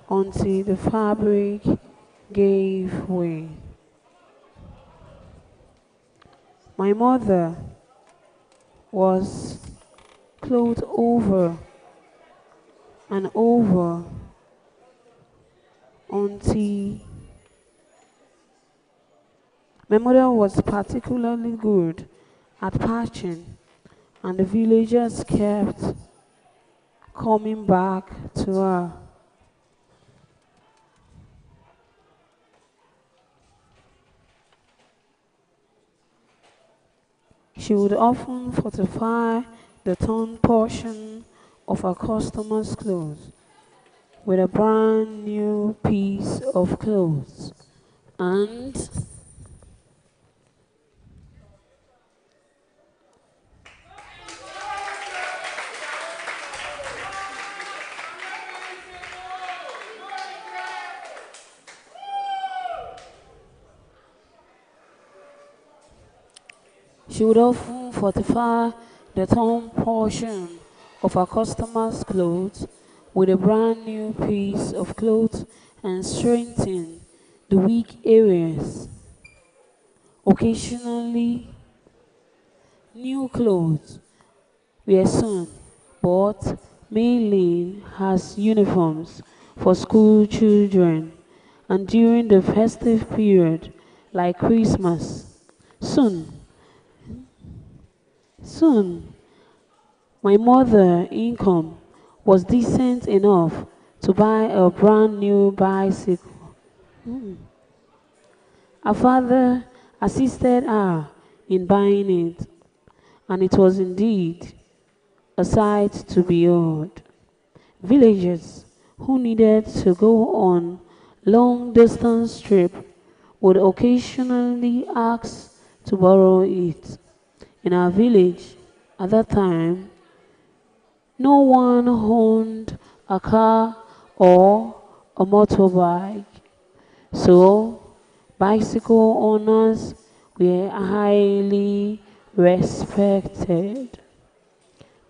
Until the fabric gave way. My mother was clothed over and over until my mother was particularly good at patching, and the villagers kept coming back to her. She would often fortify the torn portion of her customers' clothes with a brand new piece of clothes, and she would often fortify the torn portion of her customers' clothes with a brand new piece of cloth and strengthen the weak areas. Occasionally, new clothes were sewn, but mainly as uniforms for school children and during the festive period like Christmas. Soon, soon, my mother income was decent enough to buy a brand new bicycle. Hmm. Her father assisted her in buying it, and it was indeed a sight to behold. Villagers who needed to go on long distance trip would occasionally ask to borrow it. In our village at that time, no one owned a car or a motorbike, so bicycle owners were highly respected.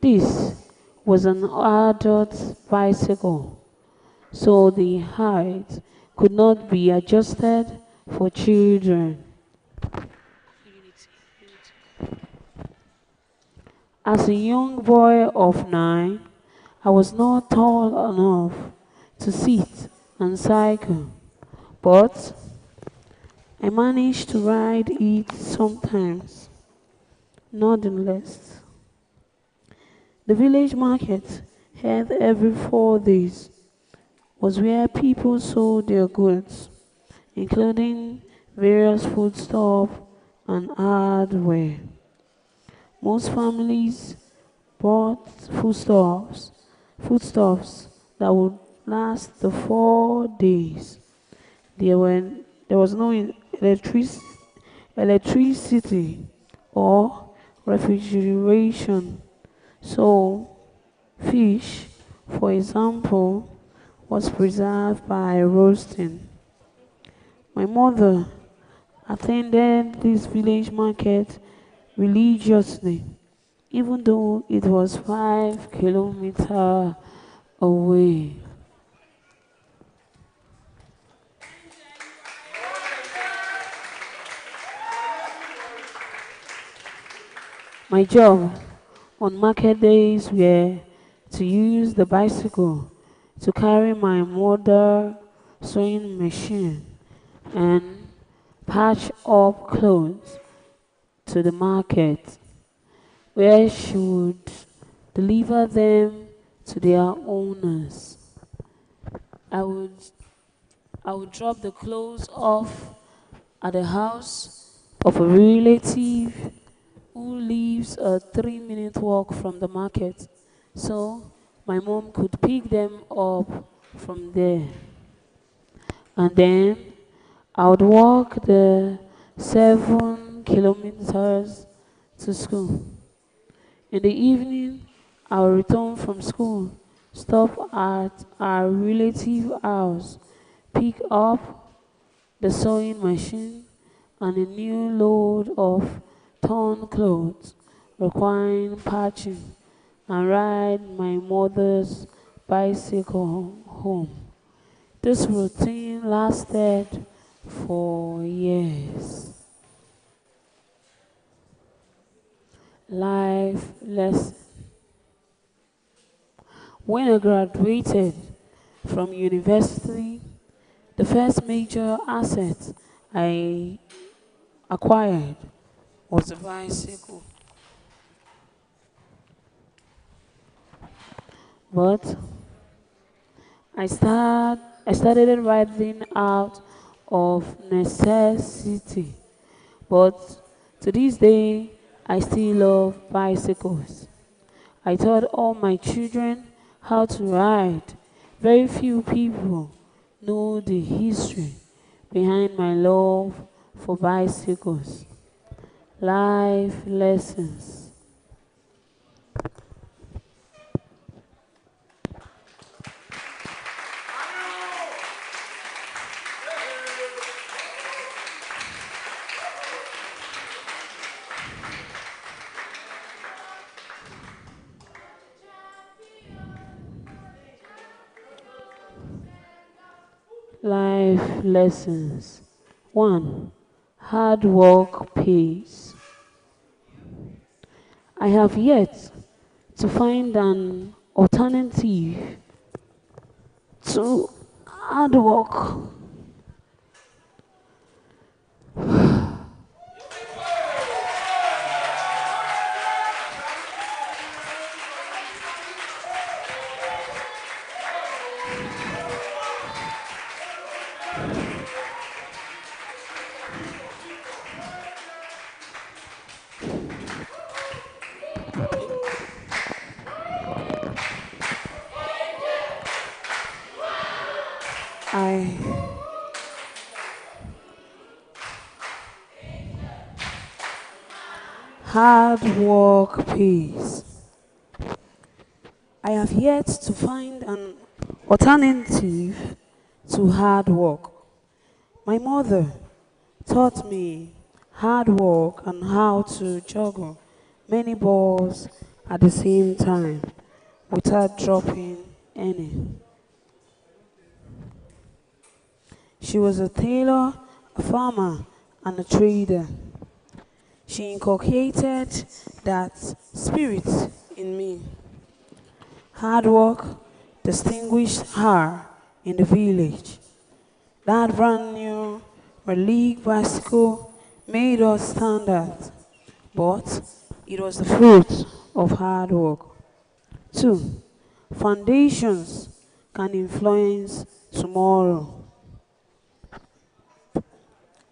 This was an adult bicycle, so the height could not be adjusted for children. As a young boy of 9, I was not tall enough to sit and cycle, but I managed to ride it sometimes. Nonetheless, the village market held every 4 days was where people sold their goods, including various foodstuff and hardware. Most families bought foodstuffs that would last the 4 days. There, were, there was no electricity or refrigeration, so fish, for example, was preserved by roasting. My mother attended this village market religiously, even though it was 5 kilometers away. My job on market days were to use the bicycle to carry my mother sewing machine and patch up clothes to the market, where she would deliver them to their owners. I would, I would drop the clothes off at the house of a relative who lives a 3-minute walk from the market, so my mom could pick them up from there. And then I would walk the 7 kilometers to school. In the evening, I would return from school, stop at our relative house, pick up the sewing machine and a new load of torn clothes requiring patching, and ride my mother's bicycle home. This routine lasted for years. Life lesson. When I graduated from university, the first major asset I acquired was a bicycle. But I started riding out of necessity. But to this day, I still love bicycles. I taught all my children how to ride. Very few people know the history behind my love for bicycles. Life lessons. Life lessons. 1. Hard work pays. I have yet to find an alternative to Hard work. I hard work pays. I have yet to find an alternative to hard work. My mother taught me hard work and how to juggle many balls at the same time without dropping any. She was a tailor, a farmer, and a trader. She inculcated that spirit in me. Hard work distinguished her in the village. That brand new relic bicycle made us stand out, but it was the fruit of hard work. 2. Foundations can influence tomorrow.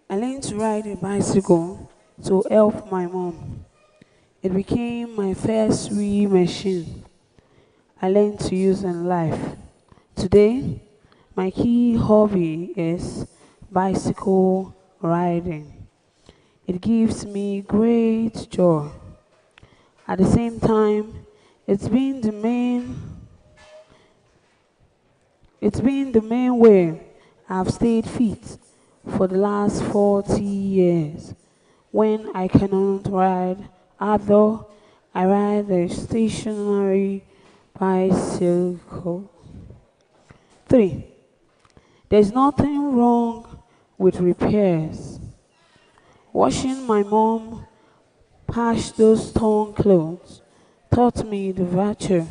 I learned to ride a bicycle to help my mom. It became my first wheel machine I learned to use in life. Today, my key hobby is bicycle riding. It gives me great joy. At the same time, it's been the main it's been the main way I've stayed fit for the last 40 years. When I cannot ride outdoor, I ride a stationary bicycle. 3. There's nothing wrong with repairs. Washing my mom patch those torn clothes taught me the virtue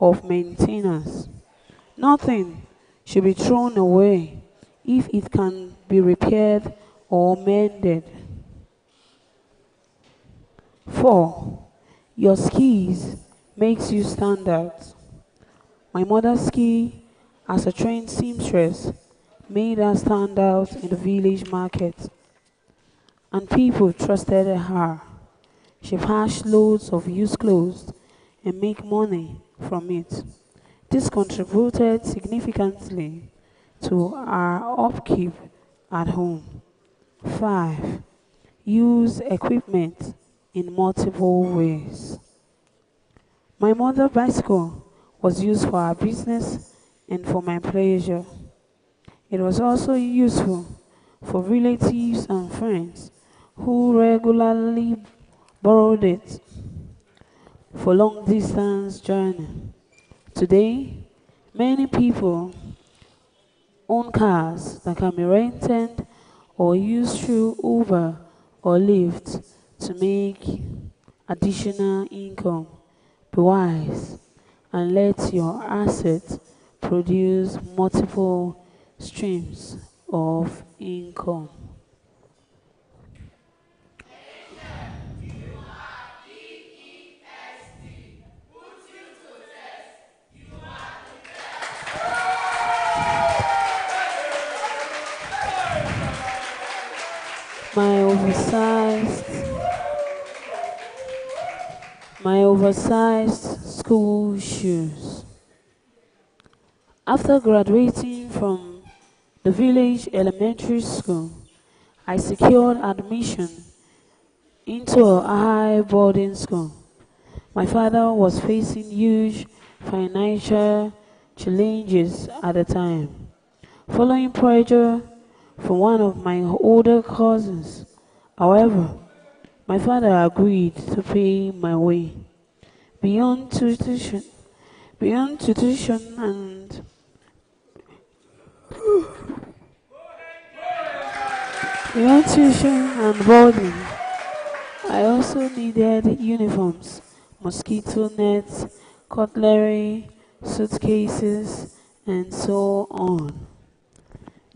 of maintenance. Nothing should be thrown away if it can be repaired or mended. 4. Your skis makes you stand out. My mother's ski as a trained seamstress made her stand out in the village market, and people trusted her. She patched loads of used clothes and make money from it. This contributed significantly to our upkeep at home. 5. Use equipment in multiple ways. My mother's bicycle was used for our business and for my pleasure. It was also useful for relatives and friends who regularly borrowed it for long distance journey. Today, many people own cars that can be rented or used through Uber or Lyft to make additional income. Be wise and let your assets produce multiple streams of income. My oversized school shoes. After graduating from the village elementary school, I secured admission into a high boarding school. My father was facing huge financial challenges at the time. Following pressure from one of my older cousins, however, my father agreed to pay my way. Beyond tuition and beyond tuition and boarding, I also needed uniforms, mosquito nets, cutlery, suitcases, and so on.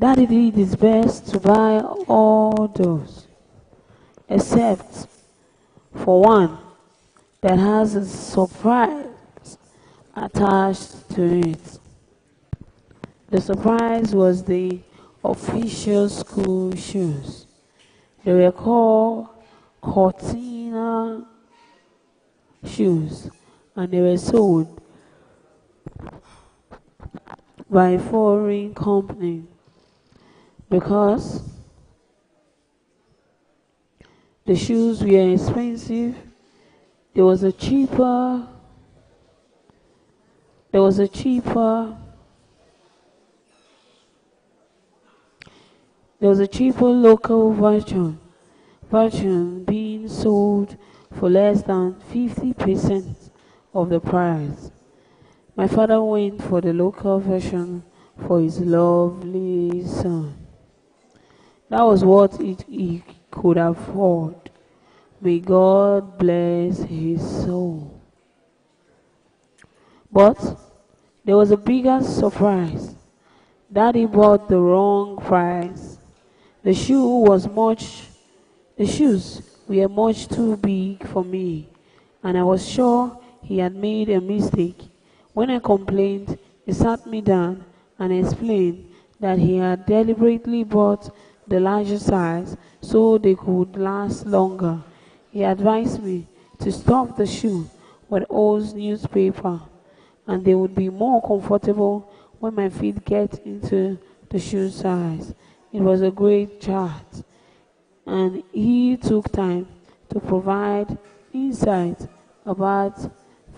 Daddy did his best to buy all those, except for one that has a surprise attached to it. The surprise was the official school shoes. They were called Cortina shoes, and they were sold by a foreign company because the shoes were expensive. There was a cheaper there was a cheaper there was a cheaper local version being sold for less than 50% of the price. My father went for the local version for his lovely son. That was what he could afford. May God bless his soul. But there was a bigger surprise. Daddy bought the wrong price. The shoes were much too big for me, and I was sure he had made a mistake. When I complained, he sat me down and explained that he had deliberately bought the larger size so they could last longer. He advised me to stuff the shoe with old newspaper, and they would be more comfortable when my feet get into the shoe size. It was a great chat, and he took time to provide insight about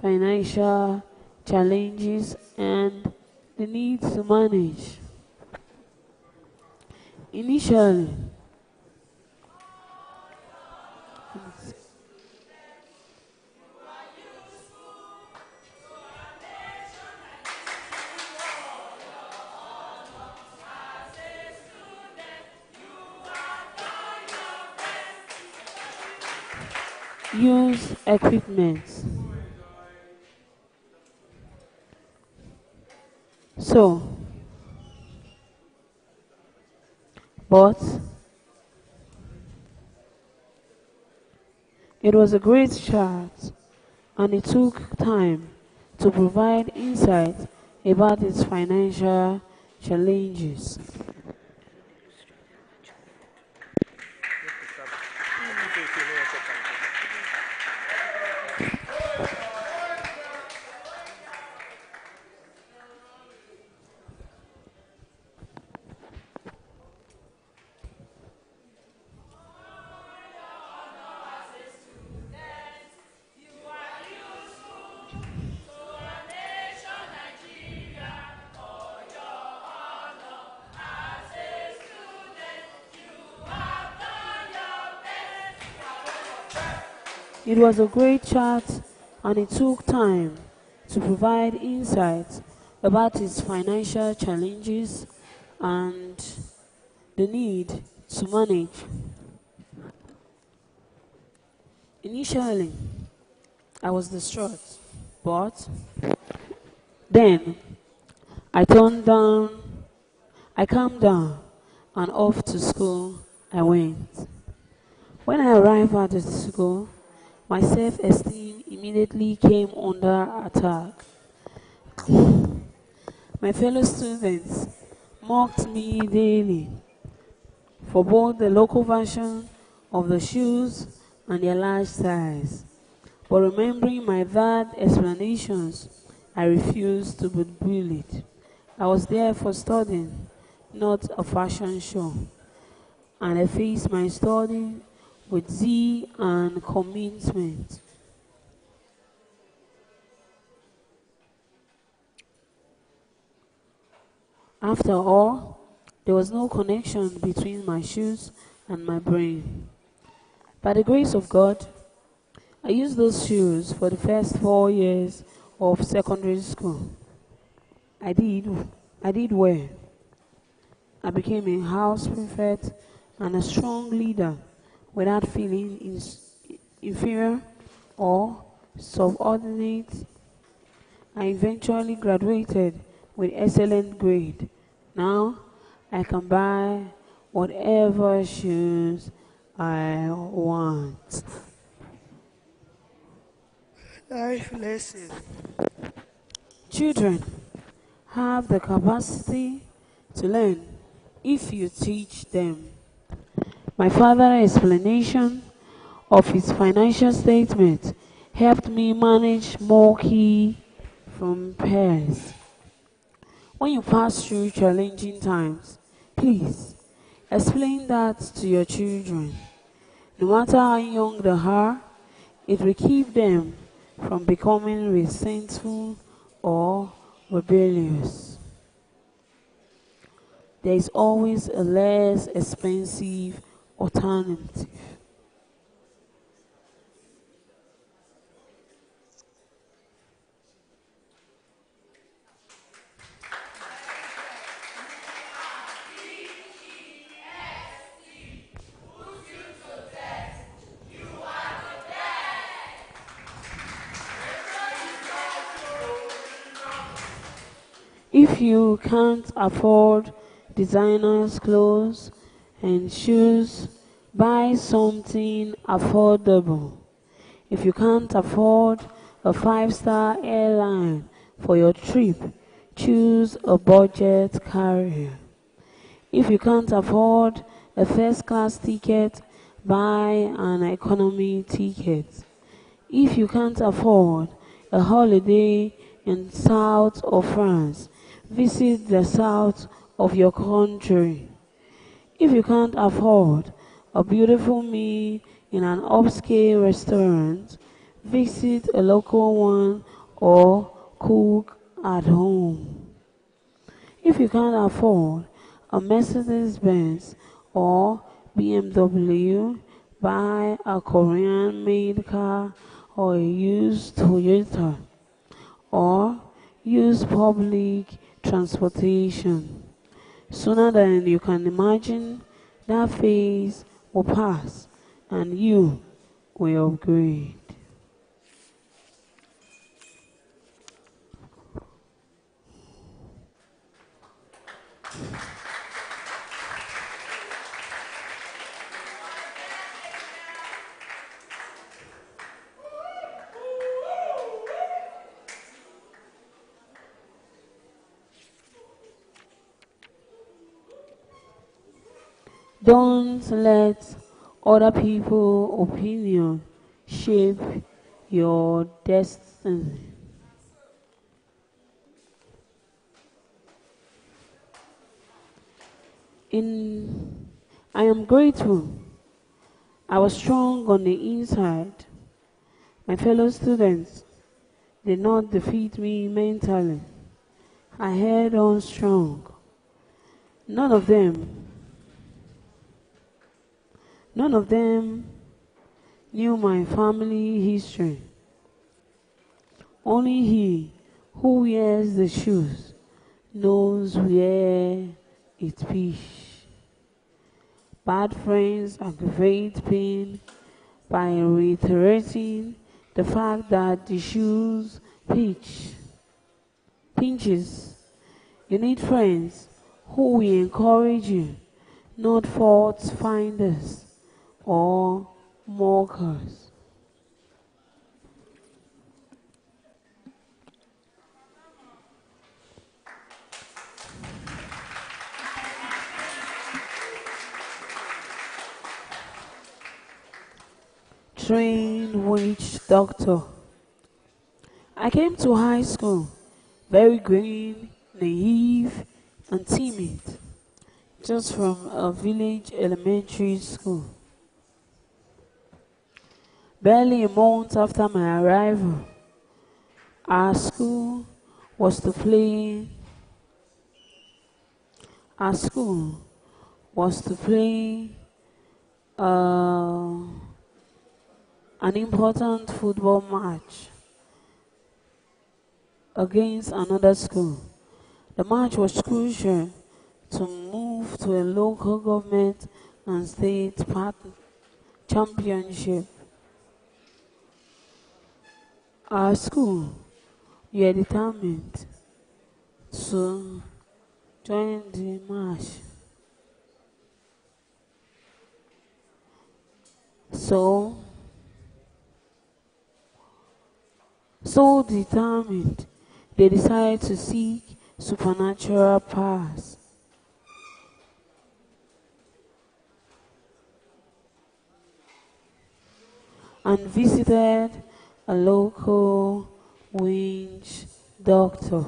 financial challenges and the need to manage. Initially, use equipment. So, but it was a great chat, and it took time to provide insight about its financial challenges. It was a great chat, and it took time to provide insights about its financial challenges and the need to manage. Initially, I was distraught, but then I turned down, I calmed down, and off to school I went. When I arrived at the school, my self-esteem immediately came under attack. My fellow students mocked me daily for both the local version of the shoes and their large size. But remembering my dad's explanations, I refused to be bullied. I was there for studying, not a fashion show, and I faced my study with zeal and commitment. After all, there was no connection between my shoes and my brain. By the grace of God, I used those shoes for the first 4 years of secondary school. I did well. I became a house prefect and a strong leader without feeling inferior or subordinate. I eventually graduated with excellent grade. Now, I can buy whatever shoes I want. Life lesson. Children have the capacity to learn if you teach them. My father's explanation of his financial statement helped me manage more key from peers. When you pass through challenging times, please explain that to your children. No matter how young they are, it will keep them from becoming resentful or rebellious. There is always a less expensive alternative. If you can't afford designers' clothes and shoes, buy something affordable. If you can't afford a five-star airline for your trip, choose a budget carrier. If you can't afford a first-class ticket, buy an economy ticket. If you can't afford a holiday in south of France, visit the south of your country. If you can't afford a beautiful meal in an upscale restaurant, visit a local one or cook at home. If you can't afford a Mercedes-Benz or BMW, buy a Korean-made car or a used Toyota, or use public transportation. Sooner than you can imagine, that phase will pass and you will upgrade. Don't let other people's opinion shape your destiny. I am grateful. I was strong on the inside. My fellow students did not defeat me mentally. I held on strong. None of them knew my family history. Only he who wears the shoes knows where it pitch. Bad friends aggravate pain by reiterating the fact that the shoes pinches. You need friends who will encourage you, not fault finders or mockers. Trained witch doctor. I came to high school very green, naive, and timid, just from a village elementary school. Barely a month after my arrival, our school was to play uh, an important football match against another school. The match was crucial to move to a local government and state championship. Our school we are determined to join the match. So determined, they decided to seek supernatural powers. And visited a local witch doctor.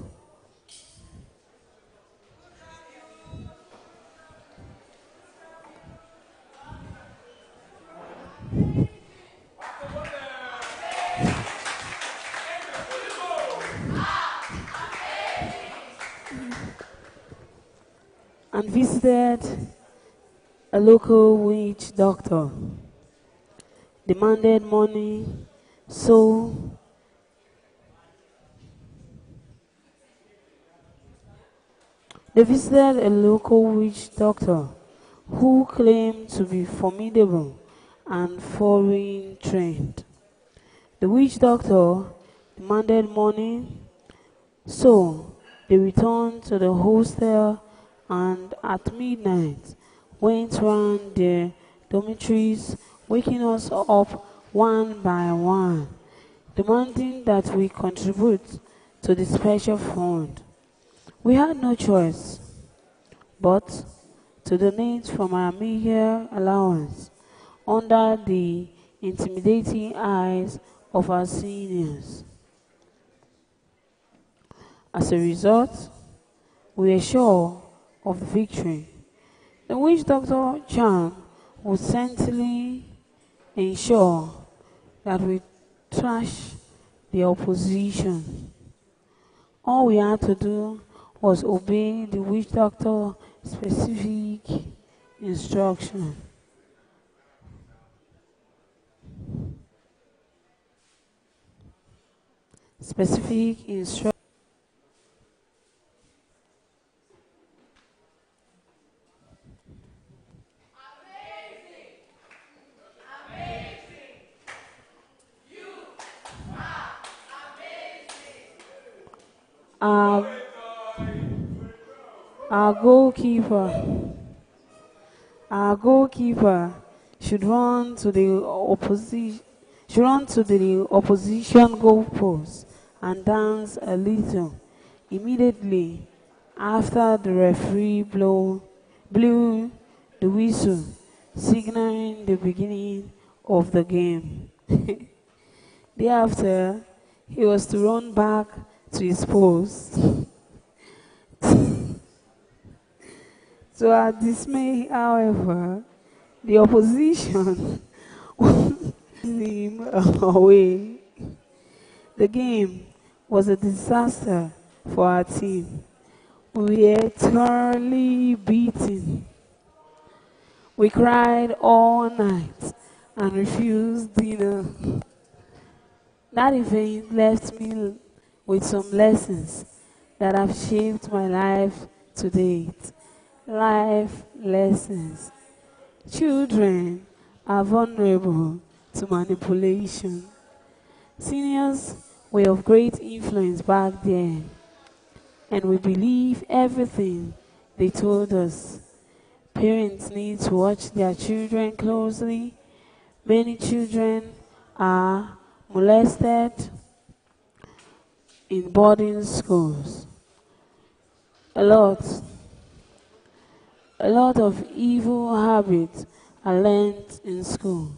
And visited a local witch doctor, demanded money, so they visited a local witch doctor who claimed to be formidable and foreign trained. The witch doctor demanded money, so they returned to the hostel and at midnight went round their dormitories, waking us up one by one, demanding that we contribute to the special fund. We had no choice but to donate from our meager allowance under the intimidating eyes of our seniors. As a result, we were sure of the victory. The witch doctor charm would certainly ensure that we trash the opposition. All we had to do was obey the witch doctor's specific instruction. Specific instruction. Our goalkeeper should run to the opposition goalpost and dance a little immediately after the referee blew the whistle, signaling the beginning of the game. Thereafter, he was to run back to his post. To our dismay, however, the opposition him away. The game was a disaster for our team. We were thoroughly beaten. We cried all night and refused dinner. That event left me with some lessons that have shaped my life to date. Life lessons. Children are vulnerable to manipulation. Seniors were of great influence back then, and we believe everything they told us. Parents need to watch their children closely. Many children are molested in boarding schools. A lot of evil habits are learned in school,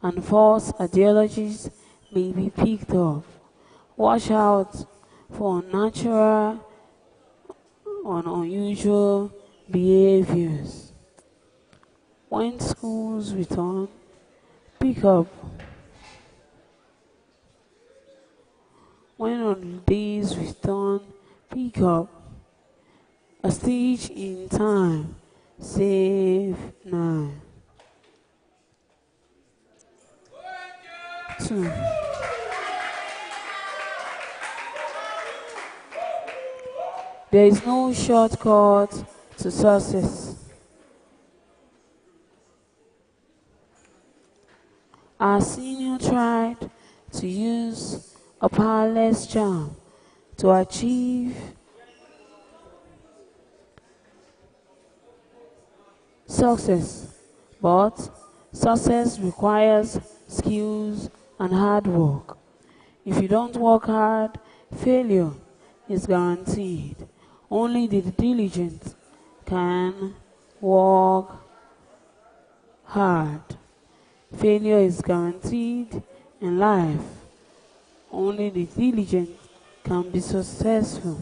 and false ideologies may be picked up. Watch out for unnatural or unusual behaviors. When schools return, pick up. When holidays return, pick up. A stitch in time, save nine. 2. There is no shortcut to success. Our senior tried to use a powerless charm to achieve success, but Success requires skills and hard work. If you don't work hard, failure is guaranteed. Only the diligent can work hard. Failure is guaranteed in life. Only the diligent can be successful.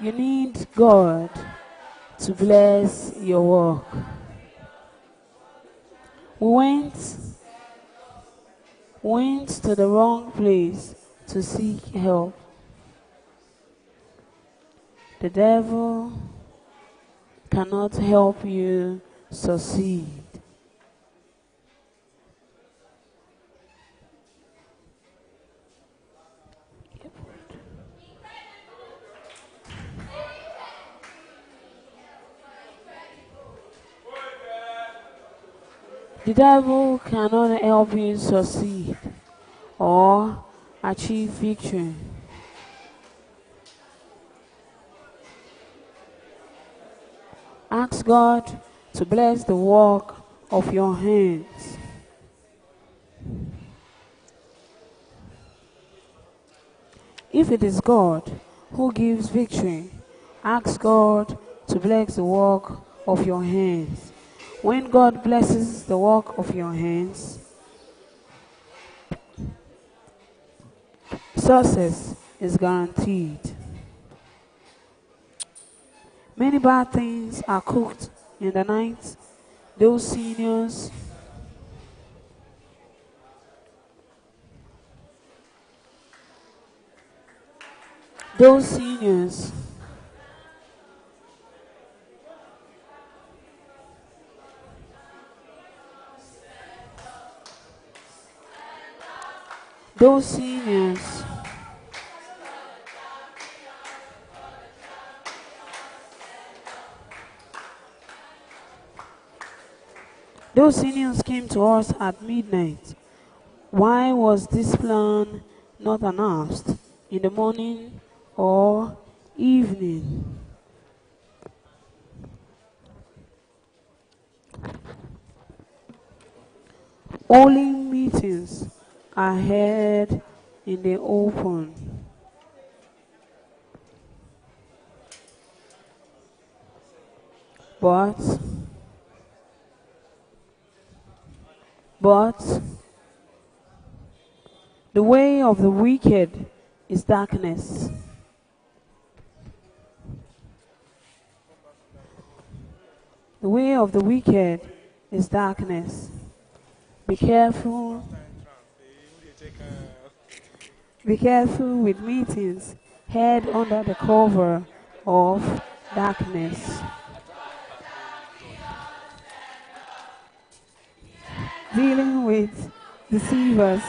You need God to bless your work. We went to the wrong place to seek help. The devil cannot help you succeed. The devil cannot help you succeed or achieve victory. Ask God to bless the work of your hands. If it is God who gives victory, ask God to bless the work of your hands. When God blesses the work of your hands, success is guaranteed. Many bad things are cooked in the night. Those seniors those seniors those seniors those seniors came to us at midnight. Why was this plan not announced in the morning or evening? Only meetings are held in the open. But the way of the wicked is darkness. The way of the wicked is darkness. Be careful. Be careful with meetings held under the cover of darkness. Dealing with deceivers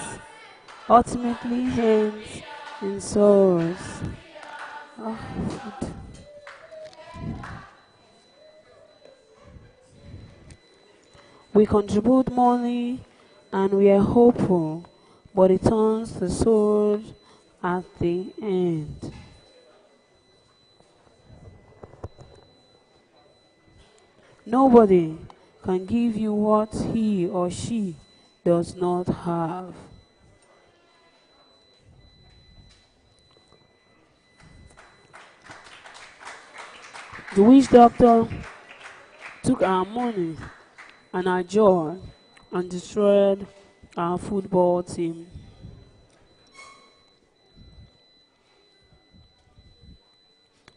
ultimately ends in sorrows. Oh, food. We contribute money and we are hopeful, but it turns to sorrow at the end. Nobody can give you what he or she does not have. The witch doctor took our money and our joy and destroyed our football team.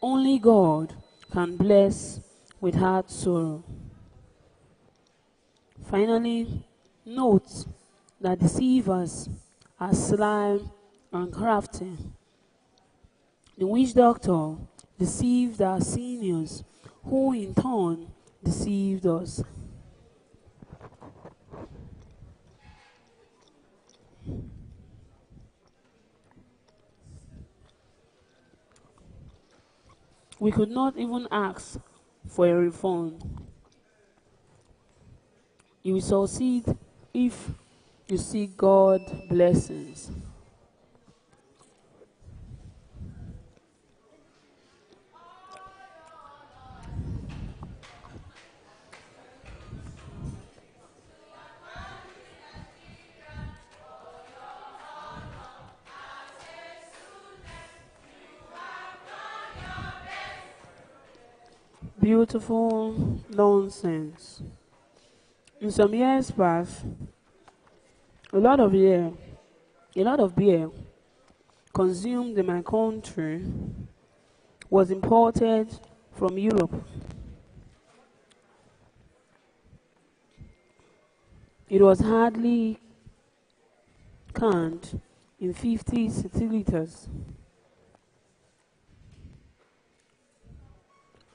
Only God can bless without sorrow. Finally, note that deceivers are sly and crafty. The witch doctor deceived our seniors, who in turn deceived us. We could not even ask for a refund. You will succeed if you seek God blessings. Beautiful nonsense. In some years past, a lot of beer consumed in my country was imported from Europe. It was hardly canned in 50 centiliters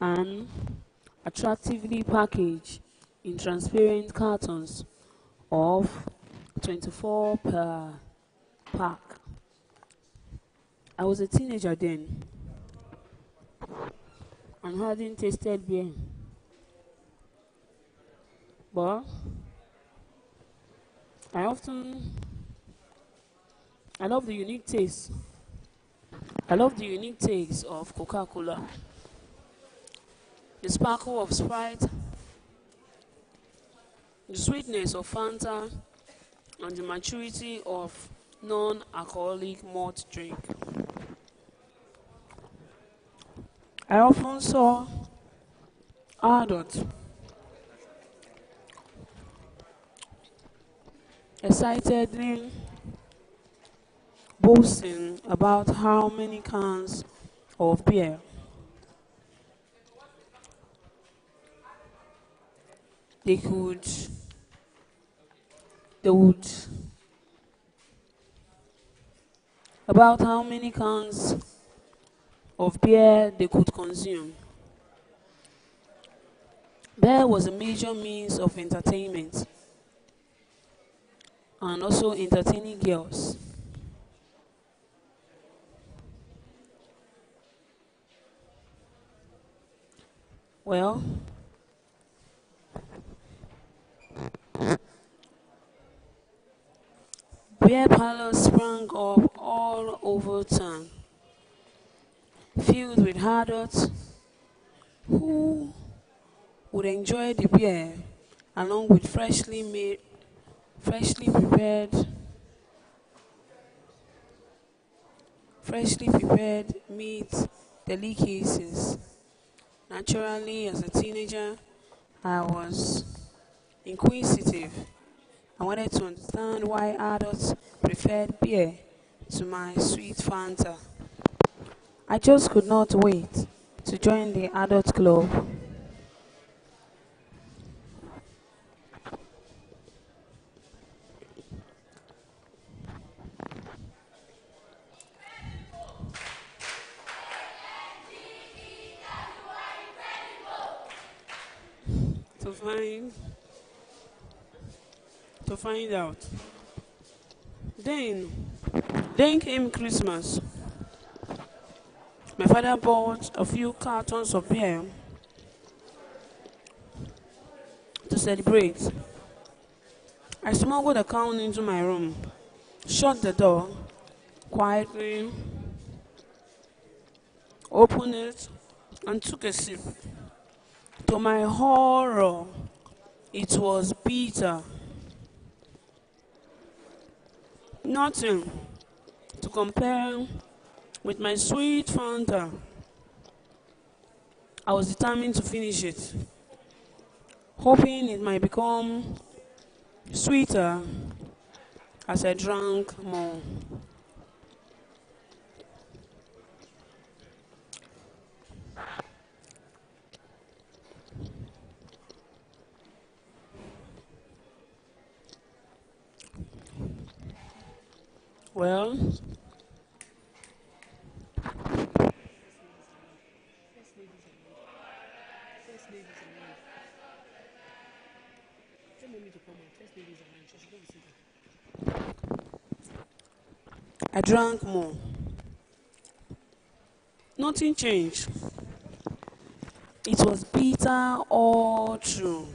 and attractively packaged in transparent cartons of 24 per pack. I was a teenager then and hadn't tasted beer. But I love the unique taste. I love the unique taste of Coca-Cola, the sparkle of Sprite, the sweetness of Fanta, and the maturity of non-alcoholic malt drink. I often saw adults excitedly boasting about how many cans of beer they would about how many cans of beer they could consume. Beer was a major means of entertainment and also entertaining girls. Well, beer parlors sprang up all over town, filled with adults who would enjoy the beer along with freshly prepared meat delicacies. Naturally, as a teenager, I was inquisitive. I wanted to understand why adults preferred beer to my sweet Fanta. I just could not wait to join the adult club. To find out. Then came Christmas. My father bought a few cartons of beer to celebrate. I smuggled a can into my room, shut the door quietly, opened it, and took a sip. To my horror, it was bitter. Nothing to compare with my sweet Fanta. I was determined to finish it, hoping it might become sweeter as I drank more. Well, I drank more. Nothing changed. It was bitter all through.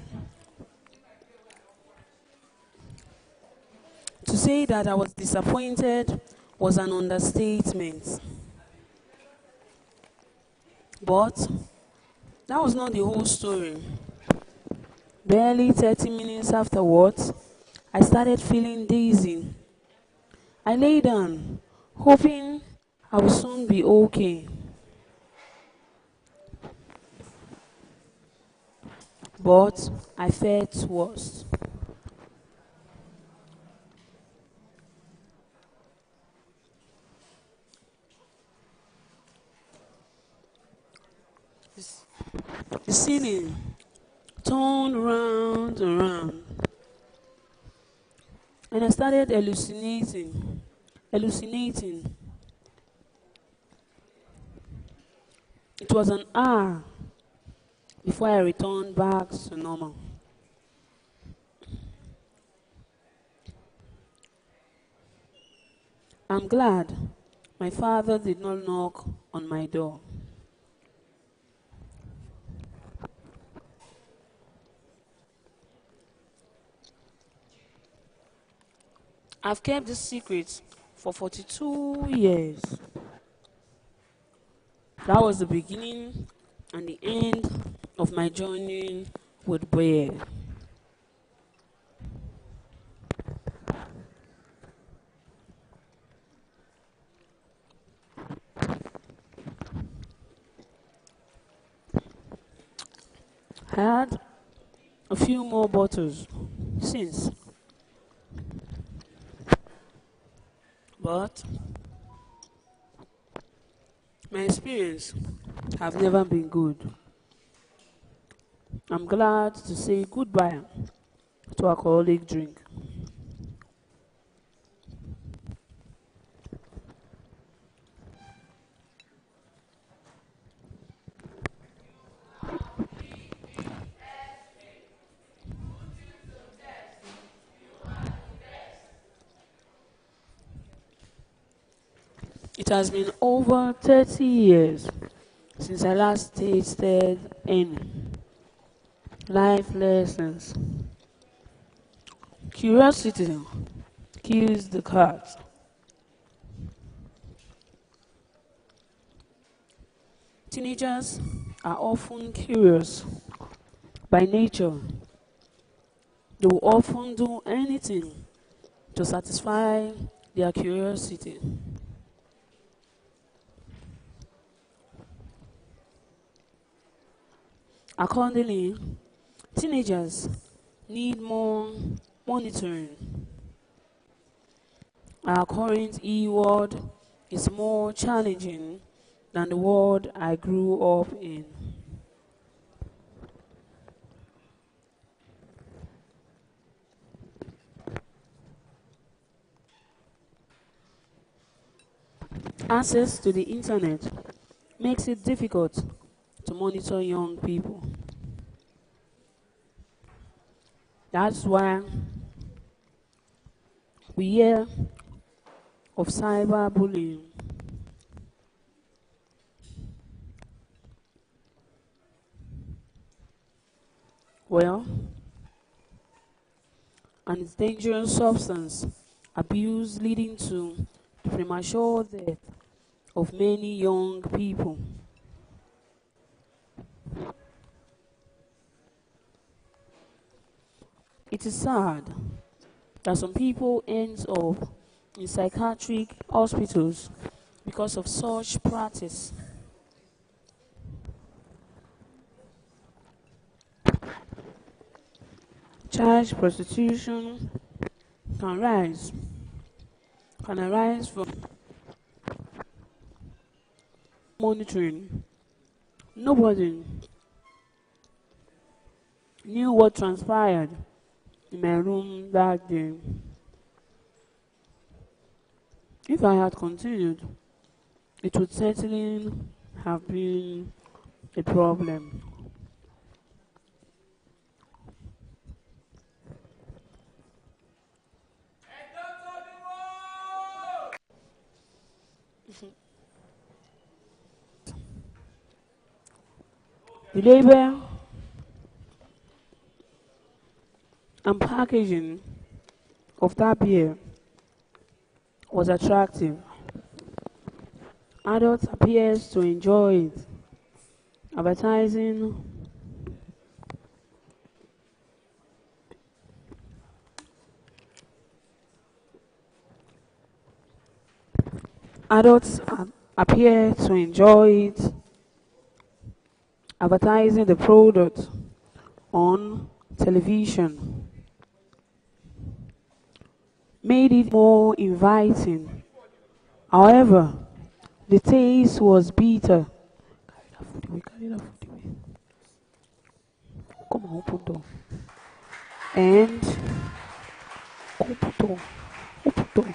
To say that I was disappointed was an understatement. But that was not the whole story. Barely 30 minutes afterwards, I started feeling dizzy. I lay down, hoping I would soon be okay. But I felt worse. The ceiling turned round and round, and I started hallucinating. It was an hour before I returned back to normal. I'm glad my father did not knock on my door. I've kept this secret for 42 years. That was the beginning and the end of my journey with bear. I had a few more bottles since, but my experience have never been good. I'm glad to say goodbye to alcoholic drink. It has been over 30 years since I last tasted any life lessons. Curiosity kills the cat. Teenagers are often curious by nature. They will often do anything to satisfy their curiosity. Accordingly, teenagers need more monitoring. Our current E-world is more challenging than the world I grew up in. Access to the internet makes it difficult to monitor young people. That's why we hear of cyberbullying. Well, and its dangerous substance abuse leading to the premature death of many young people. It is sad that some people end up in psychiatric hospitals because of such practice. Child prostitution can rise, can arise from monitoring. Nobody knew what transpired in my room that day. If I had continued, it would certainly have been a problem. The label and packaging of that beer was attractive. Adults appears to enjoy it. Advertising adults appear to enjoy it. Advertising the product on television made it more inviting. However, the taste was bitter. Come on, open door. And open door. Open door.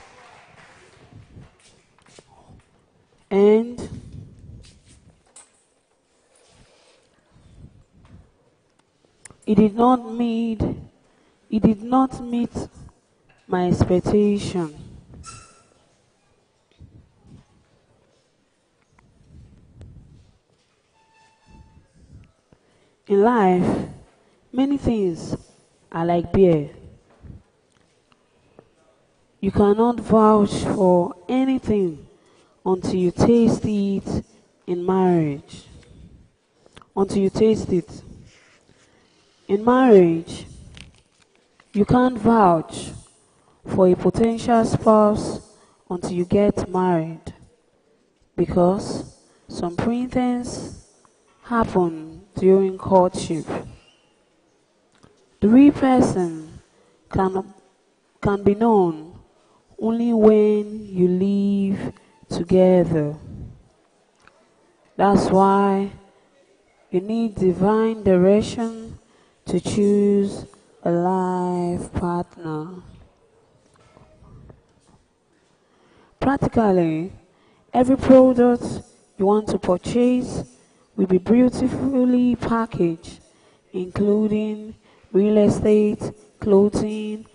And it did not meet my expectation. In life, many things are like beer. You cannot vouch for anything until you taste it in marriage. Until you taste it. In marriage, you can't vouch for a potential spouse until you get married, because some things happen during courtship. The real person can be known only when you live together. That's why you need divine direction to choose a life partner. Practically, every product you want to purchase will be beautifully packaged, including real estate, clothing,